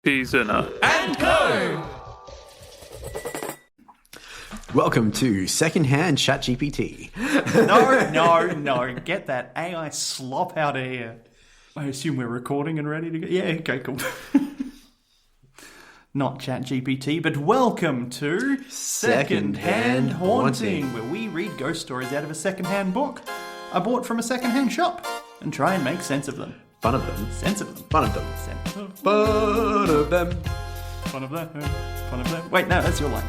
Pizza and Co. Welcome to Secondhand ChatGPT. No. Get that AI slop out of here. I assume we're recording and ready to go. Yeah, okay, cool. Not ChatGPT, but welcome to Secondhand Haunting, where we read ghost stories out of a secondhand book I bought from a secondhand shop and try and make sense of them. Fun of them. Sense of them. Fun of them. Sense of Fun of them. Fun of them. Fun of them. Wait, no, that's your line.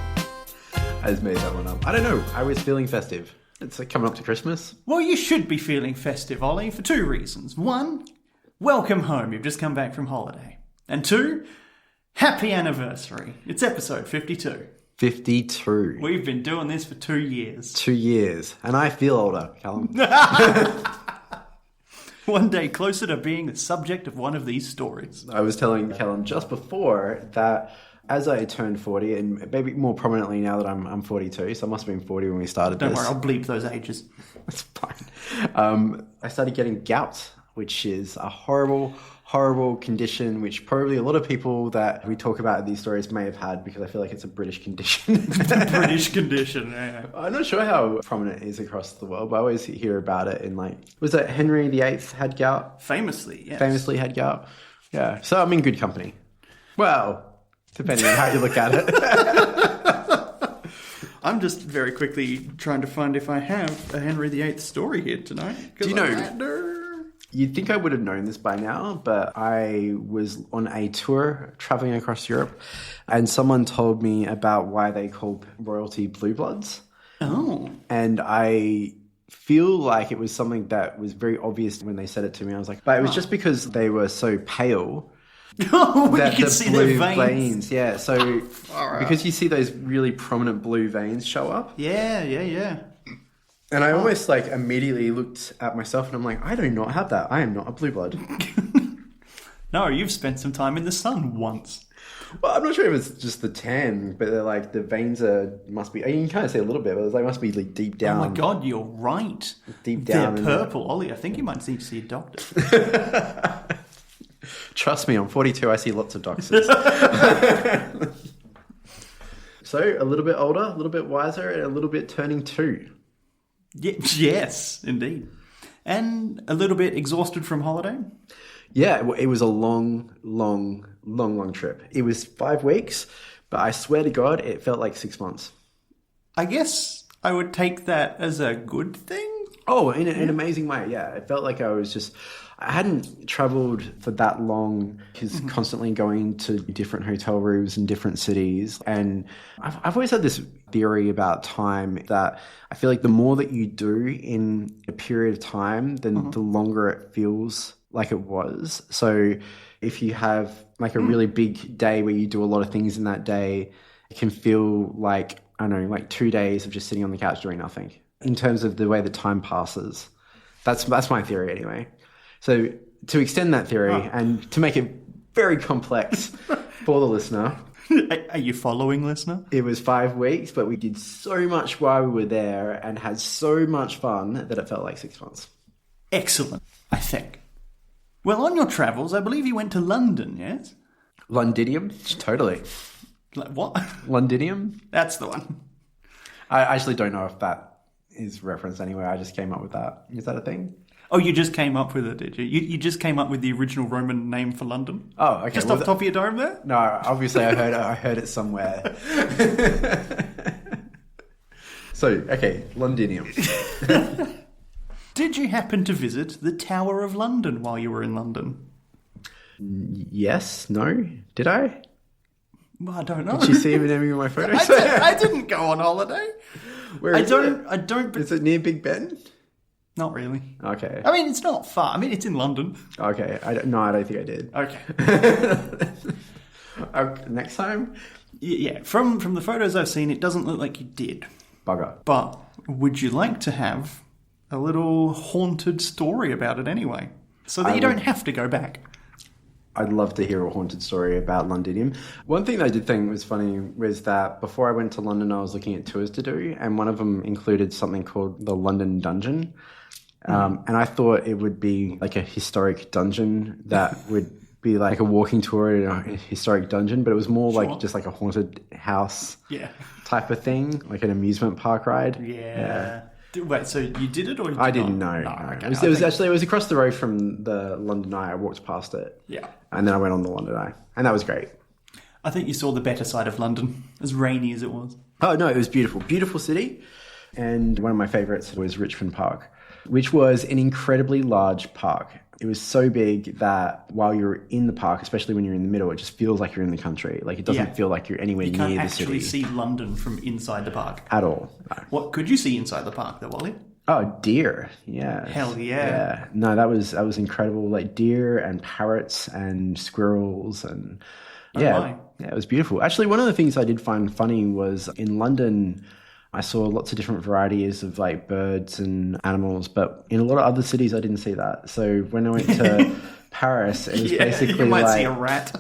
I just made that one up. I don't know. I was feeling festive. It's like coming up to Christmas. Well, you should be feeling festive, Olly, for two reasons. One, welcome home. You've just come back from holiday. And two, happy anniversary. It's episode 52. 52. We've been doing this for 2 years. 2 years. And I feel older, Callum. One day closer to being the subject of one of these stories. I was telling Callum just before that as I turned 40, and maybe more prominently now that I'm 42, so I must have been 40 when we started Don't this. worry, I'll bleep those ages. That's fine. I started getting gout, which is a horrible condition, which probably a lot of people that we talk about in these stories may have had, because I feel like it's a British condition. British condition, yeah. I'm not sure how prominent it is across the world, but I always hear about it in was it Henry VIII had gout? Famously, yes. Famously had gout. Yeah, so I'm in good company. Well, depending on how you look at it. I'm just very quickly trying to find if I have a Henry VIII story here tonight. Do you know... You'd think I would have known this by now, but I was on a tour traveling across Europe, and someone told me about why they call royalty blue bloods. Oh. And I feel like it was something that was very obvious when they said it to me. I was like, but it was just because they were so pale. Oh, you can see their veins. Yeah, so because you see those really prominent blue veins show up. Yeah. And I almost immediately looked at myself and I'm like, I do not have that. I am not a blue blood. No, you've spent some time in the sun once. Well, I'm not sure if it's just the tan, but they're the veins must be, you can kind of see a little bit, but they must be deep down. Oh my God, you're right. Deep down. They're purple. Ollie, I think you might need to see a doctor. Trust me, I'm 42. I see lots of doctors. So, a little bit older, a little bit wiser, and a little bit turning 2. Yes, indeed. And a little bit exhausted from holiday? Yeah, it was a long trip. It was 5 weeks, but I swear to God, it felt like 6 months. I guess I would take that as a good thing. Oh, in an amazing way, yeah. It felt like I hadn't travelled for that long, because constantly going to different hotel rooms in different cities. And I've always had this theory about time that I feel like the more that you do in a period of time, then the longer it feels like it was. So if you have a really big day where you do a lot of things in that day, it can feel like, I don't know, 2 days of just sitting on the couch doing nothing. In terms of the way that time passes. That's my theory anyway. So to extend that theory and to make it very complex for the listener. Are you following, listener? It was 5 weeks, but we did so much while we were there and had so much fun that it felt like 6 months. Excellent, I think. Well, on your travels, I believe you went to London, yes? Londinium? Totally. What? Londinium? That's the one. I actually don't know if that is referenced anywhere. I just came up with that. Is that a thing? Oh, you just came up with it, did you? You just came up with the original Roman name for London? Oh, okay. Just off the top of your dome there? No, obviously I heard it somewhere. So, okay, Londinium. Did you happen to visit the Tower of London while you were in London? Yes? No? Did I? Well, I don't know. Did you see him in any of my photos? I didn't go on holiday. Where is it? I don't. Is it near Big Ben? Not really. Okay. I mean, it's not far. I mean, it's in London. Okay. I don't think I did. Okay. Next time? Yeah. From the photos I've seen, it doesn't look like you did. Bugger. But would you like to have a little haunted story about it anyway? So that you don't have to go back. I'd love to hear a haunted story about Londinium. One thing that I did think was funny was that before I went to London, I was looking at tours to do, and one of them included something called the London Dungeon. And I thought it would be like a historic dungeon that would be like a walking tour in a historic dungeon, but it was more Sure. like just like a haunted house Yeah. type of thing, like an amusement park ride. Yeah. Wait, so you did it or you did I didn't not? know. No, No. okay. It was across the road from the London Eye. I walked past it. Yeah. And then I went on the London Eye. And that was great. I think you saw the better side of London, as rainy as it was. Oh, no, it was beautiful. Beautiful city. And one of my favourites was Richmond Park, which was an incredibly large park. It was so big that while you're in the park, especially when you're in the middle, it just feels like you're in the country. Like it doesn't feel like you're anywhere You can't near the actually city. see London from inside the park. At all. No. What could you see inside the park, though, Olly? Oh, deer. Yeah. Hell yeah. Yeah. No, that was incredible. Like deer and parrots and squirrels and yeah, it was beautiful. Actually, one of the things I did find funny was in London, I saw lots of different varieties of like birds and animals, but in a lot of other cities, I didn't see that. So when I went to Paris, it was basically you might like, see a rat.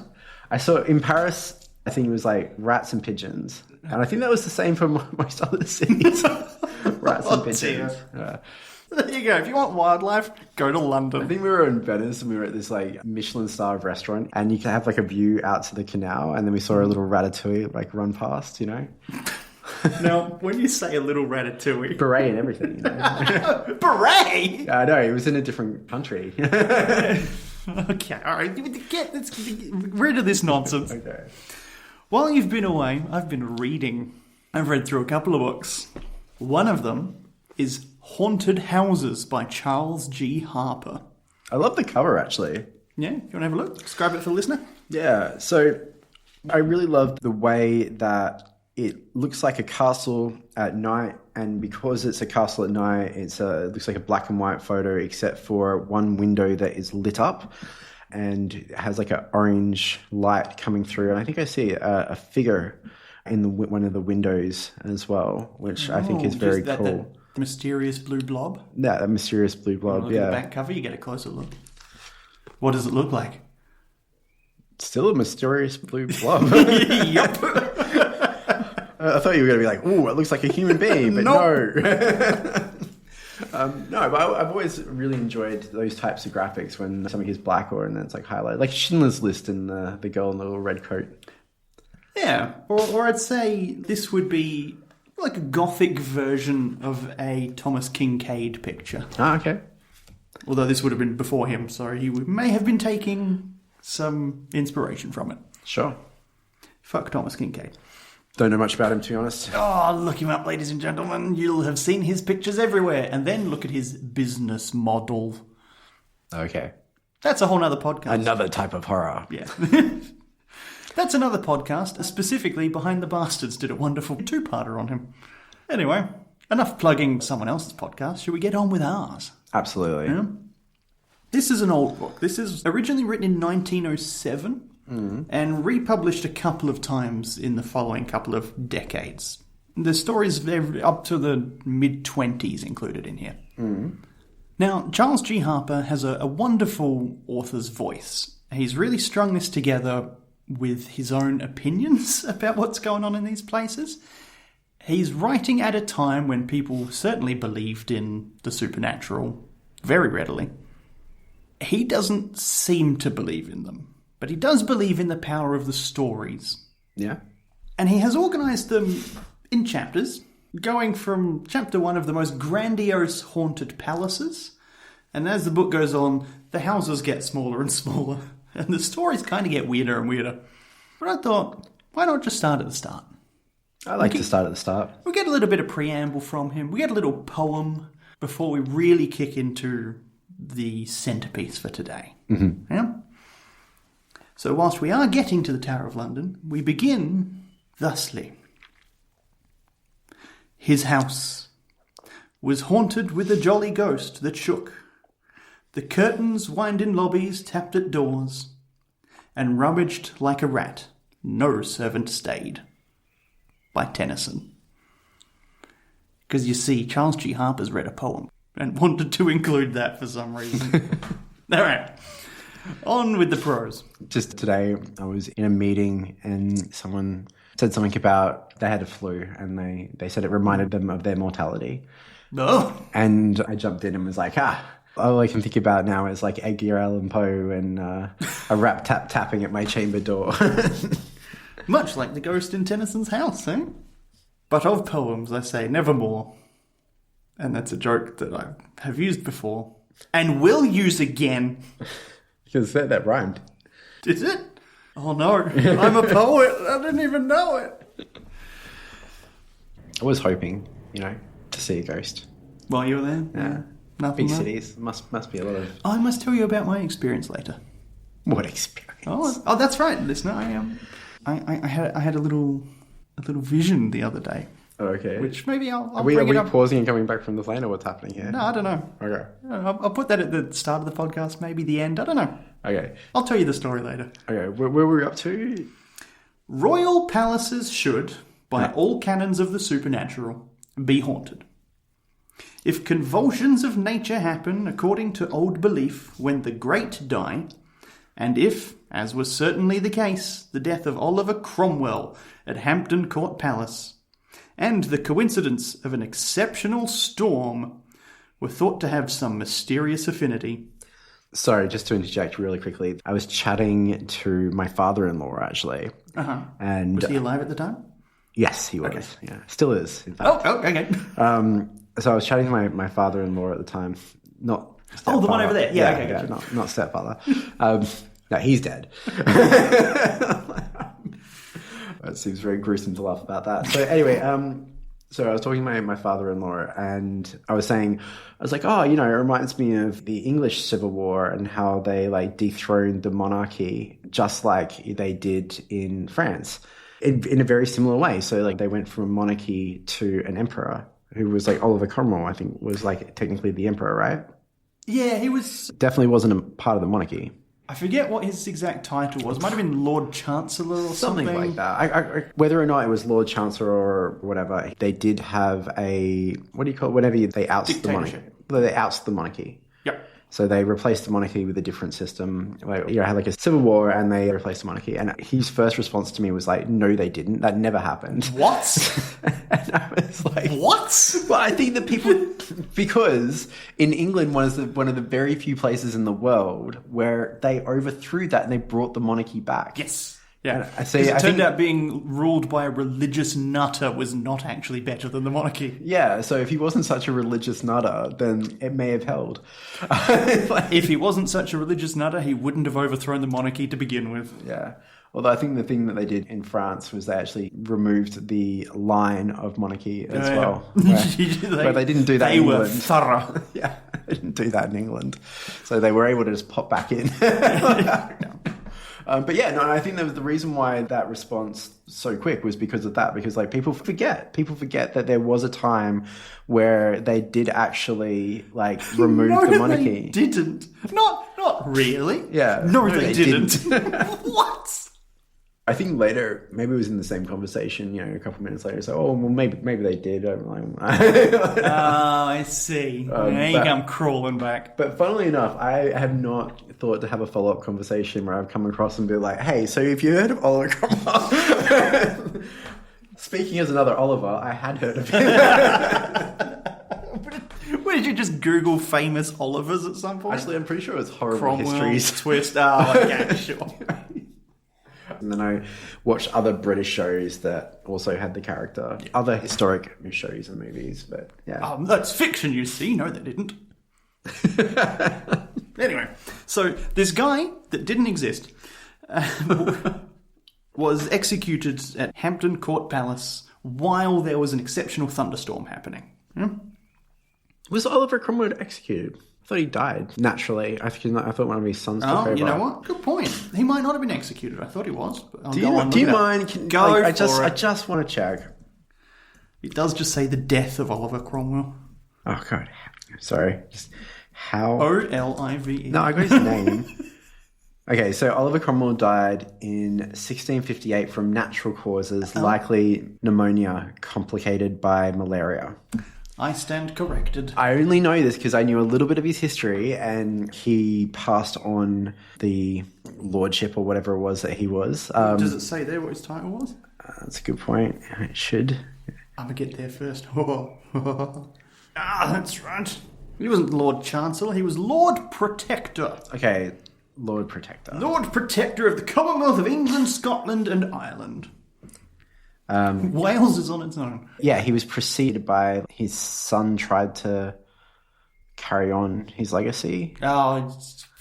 I saw in Paris, I think it was like rats and pigeons. And I think that was the same for most other cities. Rats and pigeons. Yeah. There you go. If you want wildlife, go to I London. think we were in Venice and we were at this like Michelin star restaurant and you can have like a view out to the canal and then we saw a little ratatouille like run past, you know. Now, when you say a little ratatouille... Beret and everything, you know. Beret? I know, it was in a different country. Okay, all right. Let's get rid of this nonsense. Okay. While you've been away, I've been reading. I've read through a couple of books. One of them is Haunted Houses by Charles G. Harper. I love the cover actually. Yeah, you want to have a look? Describe it for the listener. Yeah, so I really loved the way that it looks like a castle at night, and because it's a castle at night, it looks like a black and white photo except for one window that is lit up and it has like an orange light coming through. And I think I see a figure in one of the windows as well, which I think is very cool. That mysterious blue blob. Yeah, that mysterious blue blob, Look at the back cover, you get a closer look. What does it look like? Still a mysterious blue blob. Yup. I thought you were going to be like, ooh, it looks like a human being, but no. No, but I've always really enjoyed those types of graphics when something is black or and then it's like highlighted. Like Schindler's List and the girl in the little red coat. Yeah, or I'd say this would be like a gothic version of a Thomas Kincaid picture. Ah, okay. Although this would have been before him, so he may have been taking some inspiration from it. Sure. Fuck Thomas Kincaid. Don't know much about him, to be honest. Oh, look him up, ladies and gentlemen. You'll have seen his pictures everywhere. And then look at his business model. Okay. That's a whole nother podcast. Another type of horror. Yeah. That's another podcast. Specifically, Behind the Bastards did a wonderful two-parter on him. Anyway, enough plugging someone else's podcast. Shall we get on with ours? Absolutely. Yeah? This is an old book. This is originally written in 1907 and republished a couple of times in the following couple of decades. The stories up to the mid-20s included in here. Now, Charles G. Harper has a wonderful author's voice. He's really strung this together with his own opinions about what's going on in these places. He's writing at a time when people certainly believed in the supernatural very readily. He doesn't seem to believe in them, but he does believe in the power of the stories. Yeah. And he has organised them in chapters, going from chapter 1 of the most grandiose haunted palaces, and as the book goes on, the houses get smaller and smaller, and the stories kind of get weirder and weirder. But I thought, why not just start at the start? I like to start at the start. We get a little bit of preamble from him. We get a little poem before we really kick into the centrepiece for today. Yeah? So whilst we are getting to the Tower of London, we begin thusly. His house was haunted with a jolly ghost that shook. The curtains whined in lobbies, tapped at doors, and rummaged like a rat. No servant stayed. By Tennyson. Because you see, Charles G. Harper's read a poem and wanted to include that for some reason. All right. On with the prose. Just today, I was in a meeting and someone said something about they had a flu and they said it reminded them of their mortality. Oh. And I jumped in and was like, All I can think about now is like Edgar Allan Poe and a rap tapping at my chamber door. Much like the ghost in Tennyson's house, eh? But of poems, I say nevermore. And that's a joke that I have used before. And will use again. Because that rhymed. Did it? Oh no, I'm a poet. I didn't even know it. I was hoping, to see a ghost. While you were there? Yeah. Nothing. Big cities. Must be a lot of... I must tell you about my experience later. What experience? Oh, that's right, listener. I had a little vision the other day. Oh, okay. Which maybe I'll are bring it up. Are we pausing and coming back from the plane, or what's happening here? No, I don't know. Okay. I'll put that at the start of the podcast, maybe the end. I don't know. Okay. I'll tell you the story later. Okay, where were we up to? Royal palaces should, by all canons of the supernatural, be haunted. If convulsions of nature happen according to old belief when the great die, and if, as was certainly the case, the death of Oliver Cromwell at Hampton Court Palace, and the coincidence of an exceptional storm were thought to have some mysterious affinity. Sorry, just to interject really quickly. I was chatting to my father-in-law, actually. Uh-huh. And was he alive at the time? Yes, he was. Okay. Yeah, still is, in fact. Oh, okay. So I was chatting to my father-in-law at the time. Not stepfather. Oh, the one over there. Yeah, okay. Yeah, not stepfather. No, he's dead. It seems very gruesome to laugh about that. So anyway, so I was talking to my father-in-law, and I was like, oh, it reminds me of the English Civil War and how they dethroned the monarchy just like they did in France in a very similar way. So they went from a monarchy to an emperor who was Oliver Cromwell, I think was technically the emperor, right? Yeah, he was... Definitely wasn't a part of the monarchy. I forget what his exact title was. It might have been Lord Chancellor or something. Something like that. I, whether or not it was Lord Chancellor or whatever, they did have a... What do you call it? Whenever they oust the monarchy. They oust the monarchy. Yep. So they replaced the monarchy with a different system. Had a civil war and they replaced the monarchy. And his first response to me was no, they didn't. That never happened. What? And I was like... What? Well, I think that people... Because in England, one of the very few places in the world where they overthrew that and they brought the monarchy back. Yes. Yeah. It turned out being ruled by a religious nutter was not actually better than the monarchy. Yeah, so if he wasn't such a religious nutter, then it may have held. If he wasn't such a religious nutter, he wouldn't have overthrown the monarchy to begin with. Yeah. Although I think the thing that they did in France was they actually removed the line of monarchy as well. Where they didn't do that in England. They were thorough. Yeah, they didn't do that in England. So they were able to just pop back in. But yeah, no, I think that was the reason why that response so quick was because of that. Because people forget that there was a time where they did actually remove the monarchy. They didn't. Not really. Yeah. No, they didn't. What? I think later, maybe it was in the same conversation, a couple of minutes later. So, well, maybe they did. I'm I see. Now you come crawling back. But funnily enough, I have not thought to have a follow-up conversation where I've come across and be like, hey, so if you heard of Oliver Cromwell... Speaking as another Oliver, I had heard of him. Where did you just Google famous Olivers at some point? Actually, I'm pretty sure it's horrible Cromwell, histories. Twist. Oh, okay, sure. And then I watched other British shows that also had the character. Yeah. Other historic shows and movies, but yeah. That's fiction, you see. No, they didn't. Anyway, so this guy that didn't exist was executed at Hampton Court Palace while there was an exceptional thunderstorm happening. Was Oliver Cromwell executed? I thought he died naturally. I thought one of his sons took over. You know what? Good point. He might not have been executed. I thought he was. But do you mind? I just want to check. It does just say the death of Oliver Cromwell. Oh God, sorry. Just how? Olive. No, I got his name. Okay, so Oliver Cromwell died in 1658 from natural causes, likely pneumonia complicated by malaria. I stand corrected. I only know this because I knew a little bit of his history, and he passed on the lordship or whatever it was that he was. Does it say there what his title was? That's a good point. It should. I'm going to get there first. That's right. He wasn't Lord Chancellor, he was Lord Protector. Okay, Lord Protector. Lord Protector of the Commonwealth of England, Scotland and Ireland. Wales is on its own. Yeah, he was preceded by his son tried to carry on his legacy. Oh,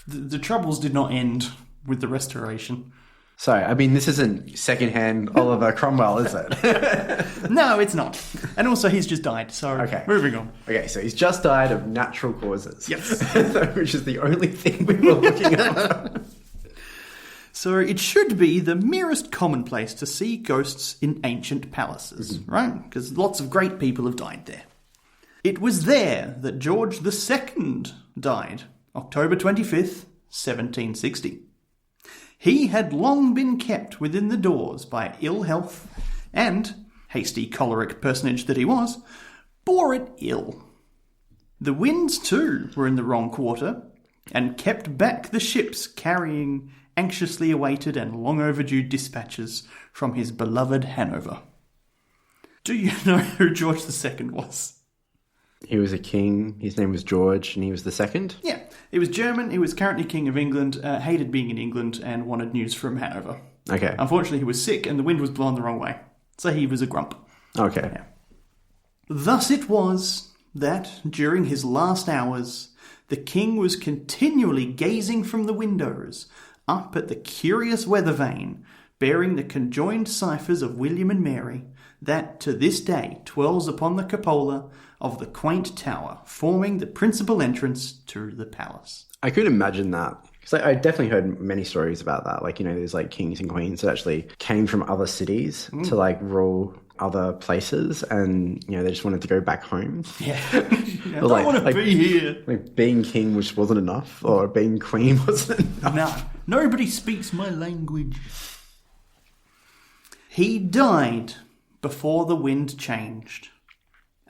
the troubles did not end with the Restoration. Sorry, I mean, this isn't secondhand Oliver Cromwell, is it? No, it's not. And also, he's just died, so Okay. moving on. Okay, so he's just died of natural causes. Yes. Which is the only thing we were looking up. So it should be the merest commonplace to see ghosts in ancient palaces, right? Because lots of great people have died there. It was there that George II died, October 25th, 1760. He had long been kept within the doors by ill health and, hasty choleric personage that he was, bore it ill. The winds, too, were in the wrong quarter and kept back the ships carrying anxiously awaited and long overdue dispatches from his beloved Hanover. Do you know who George II was? He was a king. His name was George, and he was the second? Yeah, he was German, he was currently King of England, hated being in England, and wanted news from Hanover. Okay. Unfortunately, he was sick, and the wind was blowing the wrong way, so he was a grump. Okay. Yeah. Thus it was that, during his last hours, the king was continually gazing from the windows up at the curious weather vane, bearing the conjoined ciphers of William and Mary, that to this day twirls upon the cupola of the quaint tower, forming the principal entrance to the palace. I could imagine that. Because I definitely heard many stories about that. Like, you know, there's like kings and queens that actually came from other cities to like rule other places, and, you know, they just wanted to go back home. Yeah. I don't like, want to be here. Like being king, which wasn't enough, or being queen wasn't enough. No, nobody speaks my language. He died before the wind changed.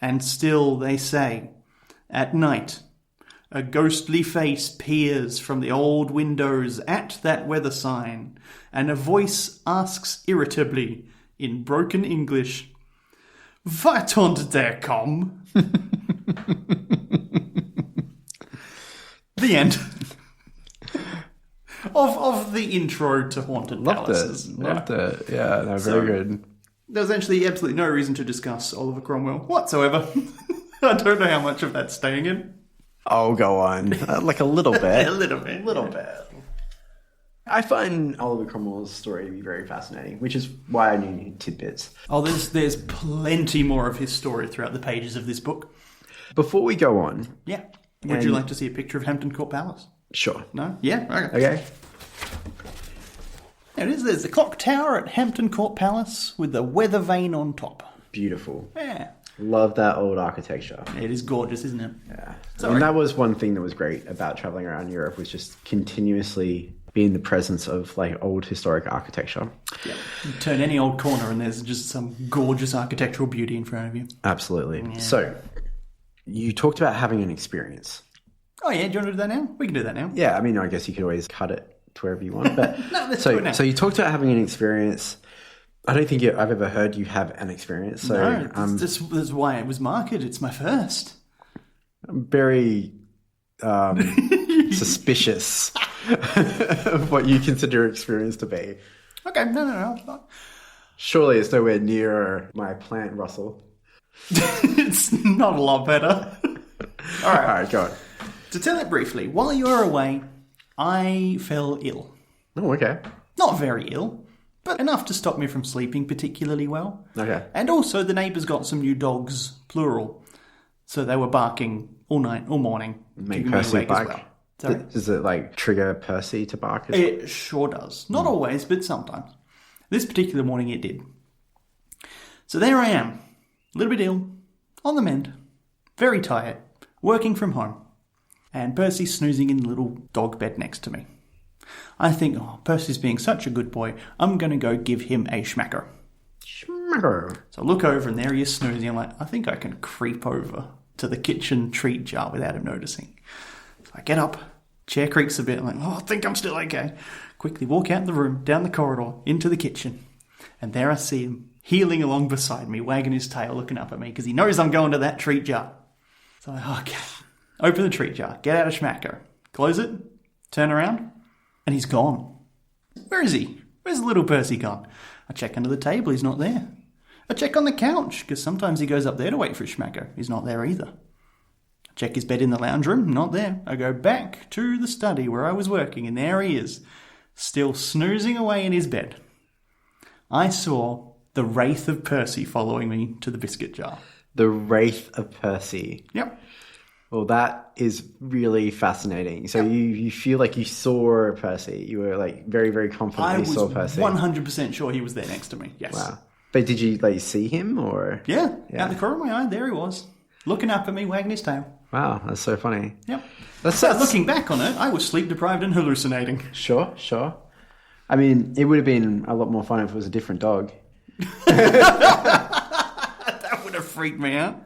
And still, they say, at night, a ghostly face peers from the old windows at that weather sign, and a voice asks irritably, in broken English, "Wat der kom?" The end. Of the intro to Haunted Palaces. Loved it. Yeah, no, very good. There's actually absolutely no reason to discuss Oliver Cromwell whatsoever. I don't know how much of that's staying in. Oh, go on. Like a little bit. A little bit. I find Oliver Cromwell's story to be very fascinating, which is why I knew tidbits. Oh, there's plenty more of his story throughout the pages of this book. Before we go on... Yeah. Would you like to see a picture of Hampton Court Palace? Sure. No? Yeah? Okay. Okay. There it is. There's the clock tower at Hampton Court Palace with the weather vane on top. Beautiful. Yeah. Love that old architecture. It is gorgeous, isn't it? Yeah. Sorry. And that was one thing that was great about traveling around Europe, was just continuously being in the presence of like old historic architecture. Yeah. You turn any old corner and there's just some gorgeous architectural beauty in front of you. Absolutely. Yeah. So, you talked about having an experience. Oh yeah, do you want to do that now? We can do that now. Yeah, I mean, I guess you could always cut it to wherever you want. But No, let's do it now. So you talked about having an experience. I don't think I've ever heard you have an experience. So No, that's why it was marketed. It's my first. I'm very suspicious of what you consider experience to be. Okay, no. Surely it's nowhere near my plant rustle. It's not a lot better. All right, go on. To tell it briefly, while you were away, I fell ill. Oh, okay. Not very ill, but enough to stop me from sleeping particularly well. Okay. And also, the neighbours got some new dogs, plural. So they were barking all night, all morning. Make keeping me Percy awake as bark. well. Sorry? Does it like trigger Percy to bark? It sure does. Not always, but sometimes. This particular morning it did. So there I am, a little bit ill, on the mend, very tired, working from home, and Percy's snoozing in the little dog bed next to me. I think, Percy's being such a good boy, I'm going to go give him a schmacker. Schmacker. So I look over and there he is snoozing. I'm like, I think I can creep over to the kitchen treat jar without him noticing. So I get up, chair creaks a bit, I'm like, I think I'm still okay. Quickly walk out the room, down the corridor, into the kitchen, and there I see him, heeling along beside me, wagging his tail, looking up at me, because he knows I'm going to that treat jar. So, okay, Open the treat jar, get out a schmacko, close it, turn around, and he's gone. Where is he? Where's little Percy gone? I check under the table, he's not there. I check on the couch, because sometimes he goes up there to wait for a schmacko. He's not there either. I check his bed in the lounge room, not there. I go back to the study where I was working, and there he is, still snoozing away in his bed. I saw the wraith of Percy following me to the biscuit jar. The wraith of Percy. Yep. Well, that is really fascinating. So you feel like you saw Percy. You were like very, very confident you saw Percy. I was 100% sure he was there next to me. Yes. Wow. But did you like see him or? Yeah. Out the corner of my eye, there he was, looking up at me, wagging his tail. Wow, that's so funny. Yep. That's looking back on it, I was sleep deprived and hallucinating. Sure. I mean, it would have been a lot more fun if it was a different dog. That would have freaked me out.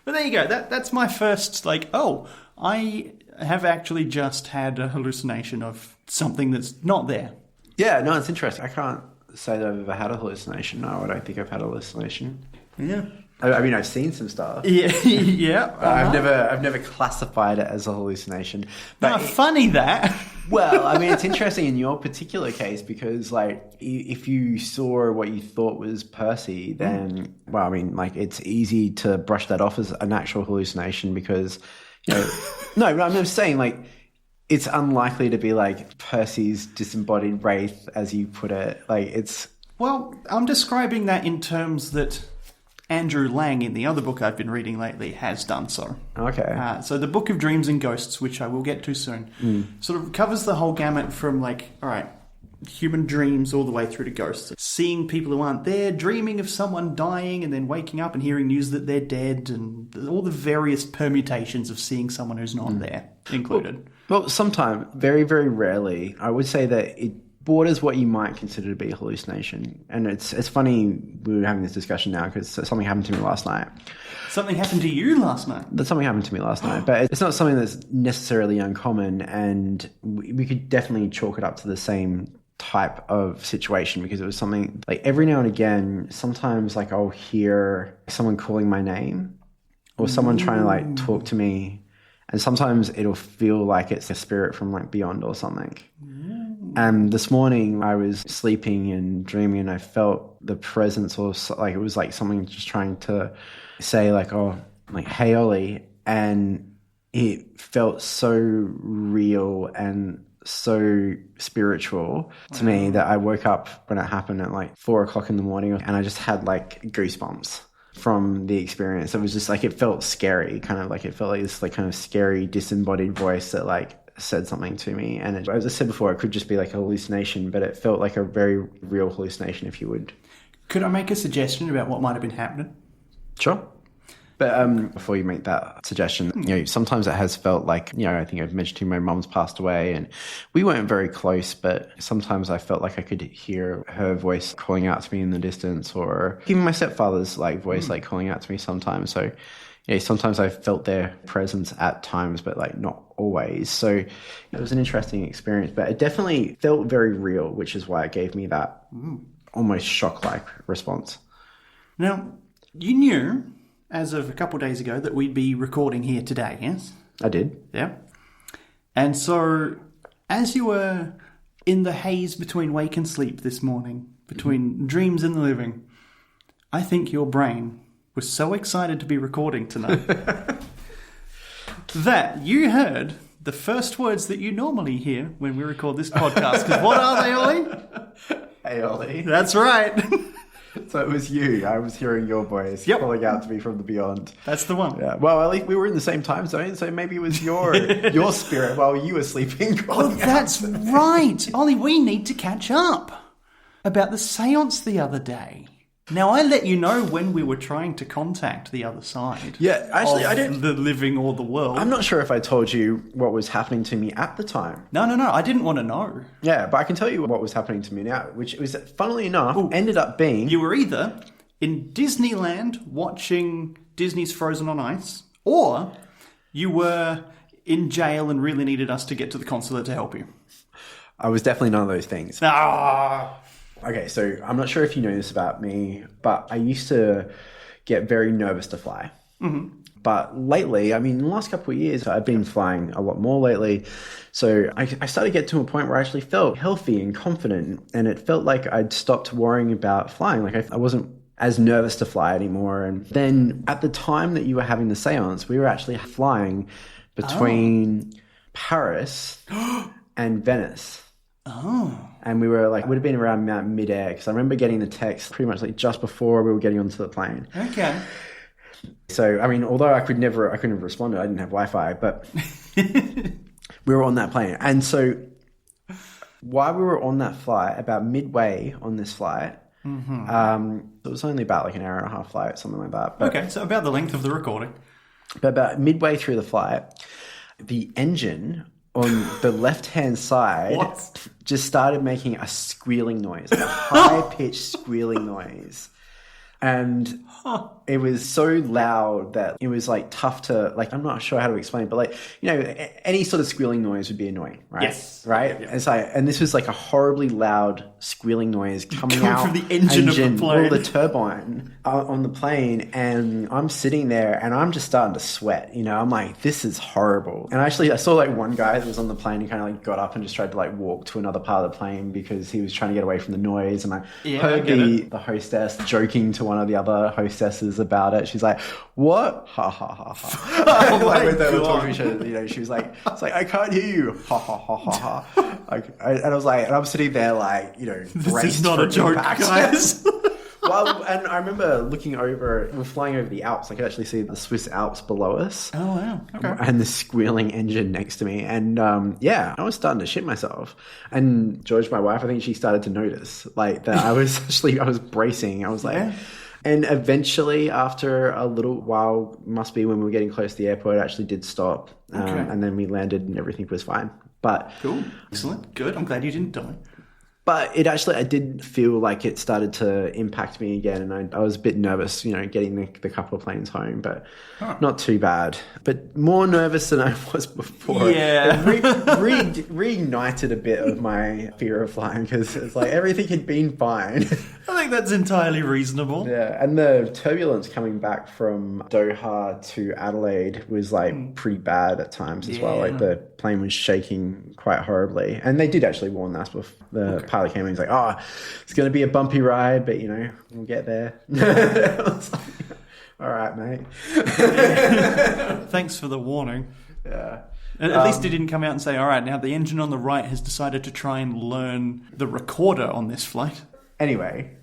But there you go. That's my first, I have actually just had a hallucination of something that's not there. Yeah, no, it's interesting. I can't say that I've ever had a hallucination. No, I don't think I've had a hallucination. Yeah. I mean, I've seen some stuff. Yeah, yeah. I've never classified it as a hallucination. But funny that. Well, I mean, it's interesting in your particular case because, if you saw what you thought was Percy, then, well, I mean, it's easy to brush that off as an actual hallucination because, no, but I'm just saying, it's unlikely to be Percy's disembodied wraith, as you put it. Well, I'm describing that in terms that Andrew Lang, in the other book I've been reading lately, has done so. Okay. So the Book of Dreams and Ghosts, which I will get to soon, sort of covers the whole gamut from, human dreams all the way through to ghosts. Seeing people who aren't there, dreaming of someone dying and then waking up and hearing news that they're dead, and all the various permutations of seeing someone who's not there included. Well, sometimes, very, very rarely, I would say that it borders what you might consider to be a hallucination. And it's funny we were having this discussion now because something happened to me last night. Something happened to you last night? Something happened to me last night, but it's not something that's necessarily uncommon, and we could definitely chalk it up to the same type of situation because it was something every now and again, sometimes I'll hear someone calling my name or someone trying to talk to me, and sometimes it'll feel like it's a spirit from beyond or something. And this morning I was sleeping and dreaming and I felt the presence or it was someone just trying to say hey Olly, and it felt so real and so spiritual to me that I woke up when it happened at 4 o'clock in the morning and I just had goosebumps from the experience. It was just it felt scary, it felt like this kind of scary disembodied voice that said something to me. And as I said before, it could just be a hallucination, but it felt like a very real hallucination, if you would. Could I make a suggestion about what might have been happening? Sure. But before you make that suggestion, sometimes it has felt I think I've mentioned to you, my mum's passed away and we weren't very close, but sometimes I felt like I could hear her voice calling out to me in the distance, or even my stepfather's voice calling out to me sometimes. So sometimes I felt their presence at times, but not always. So it was an interesting experience, but it definitely felt very real, which is why it gave me that almost shock-like response. Now, you knew, as of a couple of days ago, that we'd be recording here today, yes? I did. Yeah. And so, as you were in the haze between wake and sleep this morning, between dreams and the living, I think your brain was so excited to be recording tonight that you heard the first words that you normally hear when we record this podcast. Because what are they, Olly? Hey, Olly. That's right. So it was you. I was hearing your voice calling out to me from the beyond. That's the one. Yeah. Well, at least we were in the same time zone, so maybe it was your spirit while you were sleeping. Oh, that's right. Olly, we need to catch up about the seance the other day. Now, I let you know when we were trying to contact the other side. Yeah, actually, I didn't. The living or the world. I'm not sure if I told you what was happening to me at the time. No. I didn't want to know. Yeah, but I can tell you what was happening to me now, which was, funnily enough, ended up being... You were either in Disneyland watching Disney's Frozen on Ice, or you were in jail and really needed us to get to the consulate to help you. I was definitely none of those things. Okay, so I'm not sure if you know this about me, but I used to get very nervous to fly. Mm-hmm. But lately, I mean, in the last couple of years, I've been flying a lot more lately. So I started to get to a point where I actually felt healthy and confident. And it felt like I'd stopped worrying about flying. Like I wasn't as nervous to fly anymore. And then at the time that you were having the seance, we were actually flying between Paris and Venice. Oh. And we were like, would have been around mid-air, because I remember getting the text pretty much like just before we were getting onto the plane. Okay. So, I mean, although I couldn't have responded, I didn't have Wi-Fi, but we were on that plane. And so while we were on that flight, about midway on this flight, it was only about like an hour and a half flight, something like that. But, okay, so about the length of the recording. But about midway through the flight, the engine on the left-hand side just started making a squealing noise, like a high-pitched squealing noise. And it was so loud that it was like tough to, like, I'm not sure how to explain it, but like, you know, any sort of squealing noise would be annoying, right? Yes. Right? Yeah. It's like, and this was like a horribly loud squealing noise coming out from the engine of the plane. Or the turbine on the plane. And I'm sitting there and I'm just starting to sweat, you know, I'm like, this is horrible. And actually I saw like one guy that was on the plane who kind of like got up and just tried to like walk to another part of the plane because he was trying to get away from the noise. And I heard the hostess joking to one of the other hostesses about it. She's like, what? Ha ha ha ha. Oh my like, they were God. talking to each other, you know, she was like, it's like, I can't hear you. Ha ha ha ha ha. Like, and I was like, and I'm sitting there like, you know, This is not a joke, guys. Well, and I remember looking over, we're flying over the Alps. I could actually see the Swiss Alps below us. Oh, wow. Okay. And the squealing engine next to me. And I was starting to shit myself. And George, my wife, I think she started to notice like that I was bracing. I was like, and eventually after a little while, must be when we were getting close to the airport, it actually did stop. And then we landed and everything was fine. But cool. Excellent. Good. I'm glad you didn't die. But I did feel like it started to impact me again. And I was a bit nervous, you know, getting the couple of planes home, but not too bad. But more nervous than I was before. Yeah. It reignited a bit of my fear of flying because it's like everything had been fine. I think that's entirely reasonable. Yeah. And the turbulence coming back from Doha to Adelaide was like pretty bad at times as well. Like the plane was shaking quite horribly. And they did actually warn us before the pilot came in. He's like, oh, it's going to be a bumpy ride, but, you know, we'll get there. I was like, all right, mate. Thanks for the warning. Yeah. At least it didn't come out and say, all right, now the engine on the right has decided to try and learn the recorder on this flight. Anyway.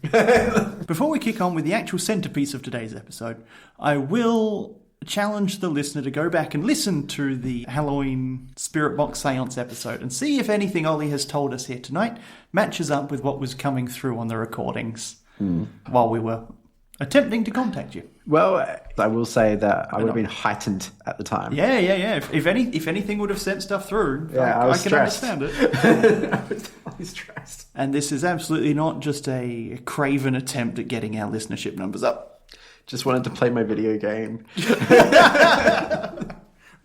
Before we kick on with the actual centerpiece of today's episode, I will challenge the listener to go back and listen to the Halloween Spirit Box Seance episode and see if anything Olly has told us here tonight matches up with what was coming through on the recordings while we were attempting to contact you. Well, I will say that I would have been heightened at the time. Yeah. If anything would have sent stuff through, I was can stressed. understand it. I was totally stressed. And this is absolutely not just a craven attempt at getting our listenership numbers up. Just wanted to play my video game.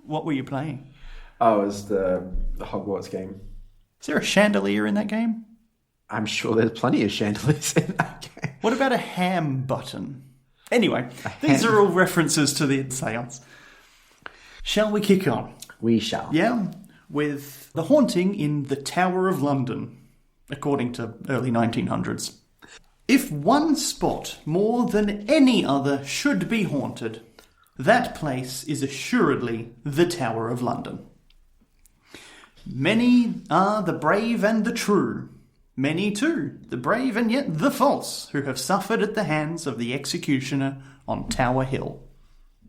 What were you playing? Oh, it was the Hogwarts game. Is there a chandelier in that game? I'm sure there's plenty of chandeliers in that game. What about a ham button? Anyway, these are all references to the seance. Shall we kick on? We shall. Yeah, with the haunting in the Tower of London, according to early 1900s. If one spot more than any other should be haunted, that place is assuredly the Tower of London. Many are the brave and the true, many too the brave and yet the false, who have suffered at the hands of the executioner on Tower Hill,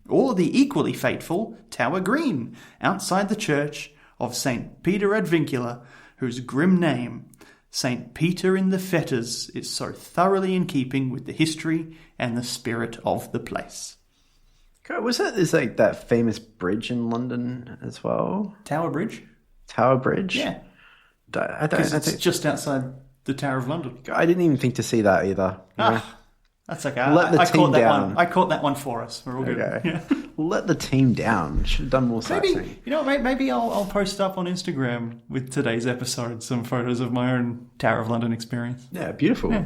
or the equally fateful Tower Green, outside the church of St. Peter ad Vincula, whose grim name, St. Peter in the Fetters, is so thoroughly in keeping with the history and the spirit of the place. Is like that famous bridge in London as well? Tower Bridge? Tower Bridge? Yeah. I Because it's just outside the Tower of London. I didn't even think to see that either. That's okay. Let the I team caught that down. one. I caught that one for us. We're all good. Okay. Yeah. Let the team down. Should have done more sightseeing. Maybe I'll post up on Instagram with today's episode some photos of my own Tower of London experience. Yeah, beautiful. Yeah.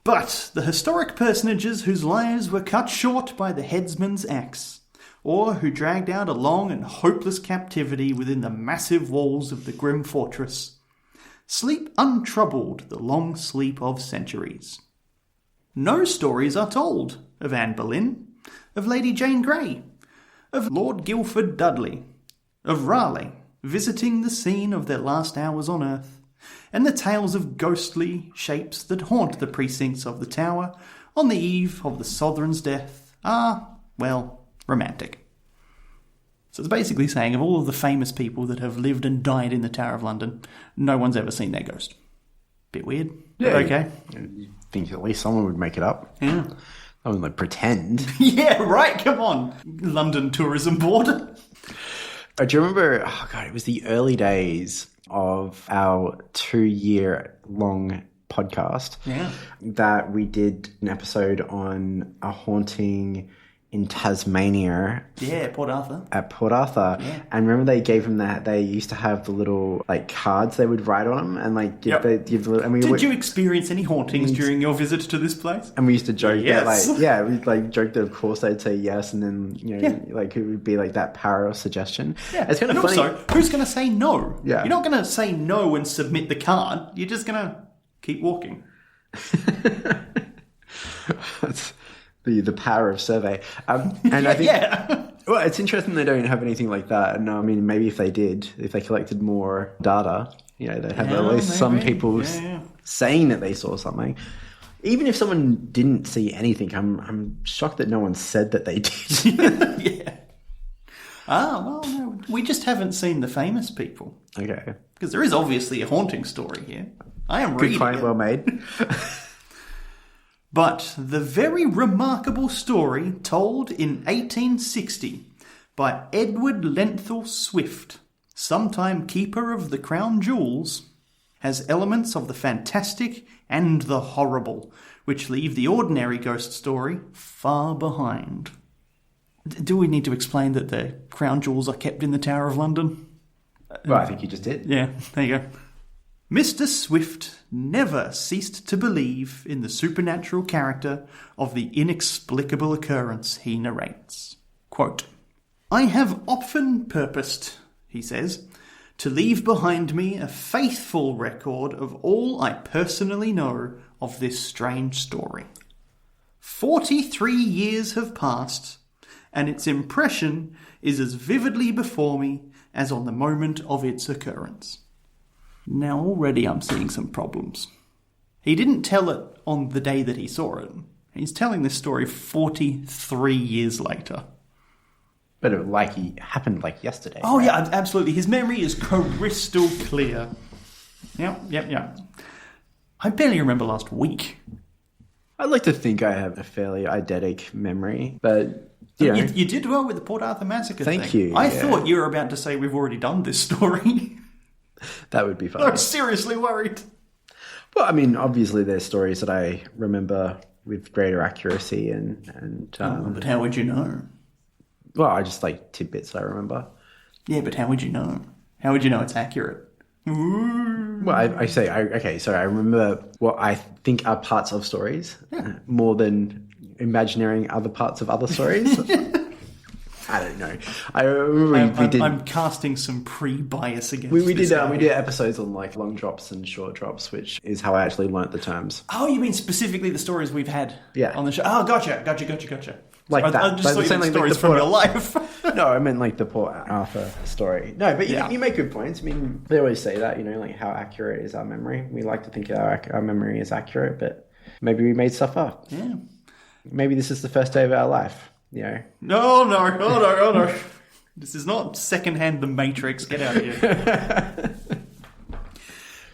But the historic personages whose lives were cut short by the headsman's axe or who dragged out a long and hopeless captivity within the massive walls of the grim fortress, sleep untroubled the long sleep of centuries. No stories are told of Anne Boleyn, of Lady Jane Grey, of Lord Guilford Dudley, of Raleigh visiting the scene of their last hours on earth, and the tales of ghostly shapes that haunt the precincts of the Tower on the eve of the Sovereign's death are, well, romantic. So it's basically saying of all of the famous people that have lived and died in the Tower of London, no one's ever seen their ghost. Bit weird. Yeah. Okay. You think at least someone would make it up. Yeah. Someone like pretend. Yeah, right. Come on. London Tourism Board. Do you remember, oh God, it was the early days of our 2-year-long podcast that we did an episode on a haunting in Tasmania. Yeah, Port Arthur. At Port Arthur. Yeah. And remember they gave them that, they used to have the little like cards they would write on them and like give the little, and Did you experience any hauntings during your visit to this place? and we used to joke that Yes. like, yeah, we like joked that of course they'd say yes and then, you know, like it would be like that power of suggestion. Yeah. It's kind of and funny. also, who's going to say no? Yeah. You're not going to say no and submit the card. You're just going to keep walking. That's the power of survey. And I think, well, it's interesting they don't have anything like that. And I mean, maybe if they did, if they collected more data, you know, they'd have at least some people saying that they saw something. Even if someone didn't see anything, I'm shocked that no one said that they did. Yeah. Well, no, we just haven't seen the famous people. Okay. Because there is obviously a haunting story here. I am reading Good point, it. well made. But the very remarkable story told in 1860 by Edward Lenthal Swift, sometime keeper of the Crown Jewels, has elements of the fantastic and the horrible, which leave the ordinary ghost story far behind. Do we need to explain that the Crown Jewels are kept in the Tower of London? Well, I think you just did. Yeah, there you go. Mr. Swift never ceased to believe in the supernatural character of the inexplicable occurrence he narrates. Quote, I have often purposed, he says, to leave behind me a faithful record of all I personally know of this strange story. 43 years have passed, and its impression is as vividly before me as on the moment of its occurrence. Now already I'm seeing some problems. He didn't tell it on the day that he saw it. He's telling this story 43 years later. But it happened like yesterday. Oh, right? Yeah, absolutely. His memory is crystal clear. Yep. I barely remember last week. I'd like to think I have a fairly eidetic memory, but You did well with the Port Arthur Massacre thing. Thank you. I thought you were about to say we've already done this story. That would be fun. I was seriously worried. Well, I mean, obviously there's stories that I remember with greater accuracy and but how would you know? Well, I just like tidbits I remember. Yeah, but how would you know? How would you know it's accurate? Ooh. Well, so I remember what I think are parts of stories more than imagining other parts of other stories. I don't know. I remember I'm casting some pre-bias against we this did guy. we did episodes on like long drops and short drops, which is how I actually learnt the terms. Oh, you mean specifically the stories we've had on the show? Oh, gotcha. Like that. I just thought you meant stories from your life. No, I meant like the Port Arthur story. No, but you make good points. I mean, they always say that, you know, like how accurate is our memory. We like to think our memory is accurate, but maybe we made stuff up. Yeah. Maybe this is the first day of our life, you know. No. This is not secondhand The Matrix. Get out of here.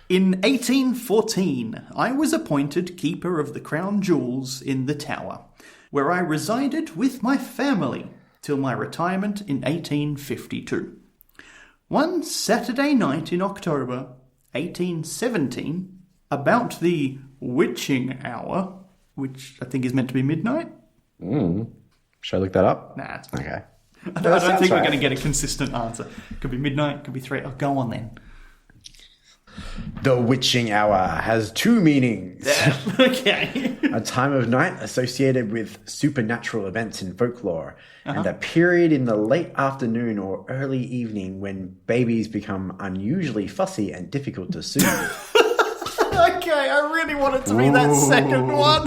In 1814, I was appointed Keeper of the Crown Jewels in the Tower, where I resided with my family till my retirement in 1852. One Saturday night in October 1817, about the witching hour, which I think is meant to be midnight. Should I look that up? Nah, it's Okay. I don't think we're going to get a consistent answer. Could be midnight, could be 3. Oh, go on then. The witching hour has two meanings. Okay. A time of night associated with supernatural events in folklore, and a period in the late afternoon or early evening when babies become unusually fussy and difficult to soothe. Okay, I really want it to be that second one.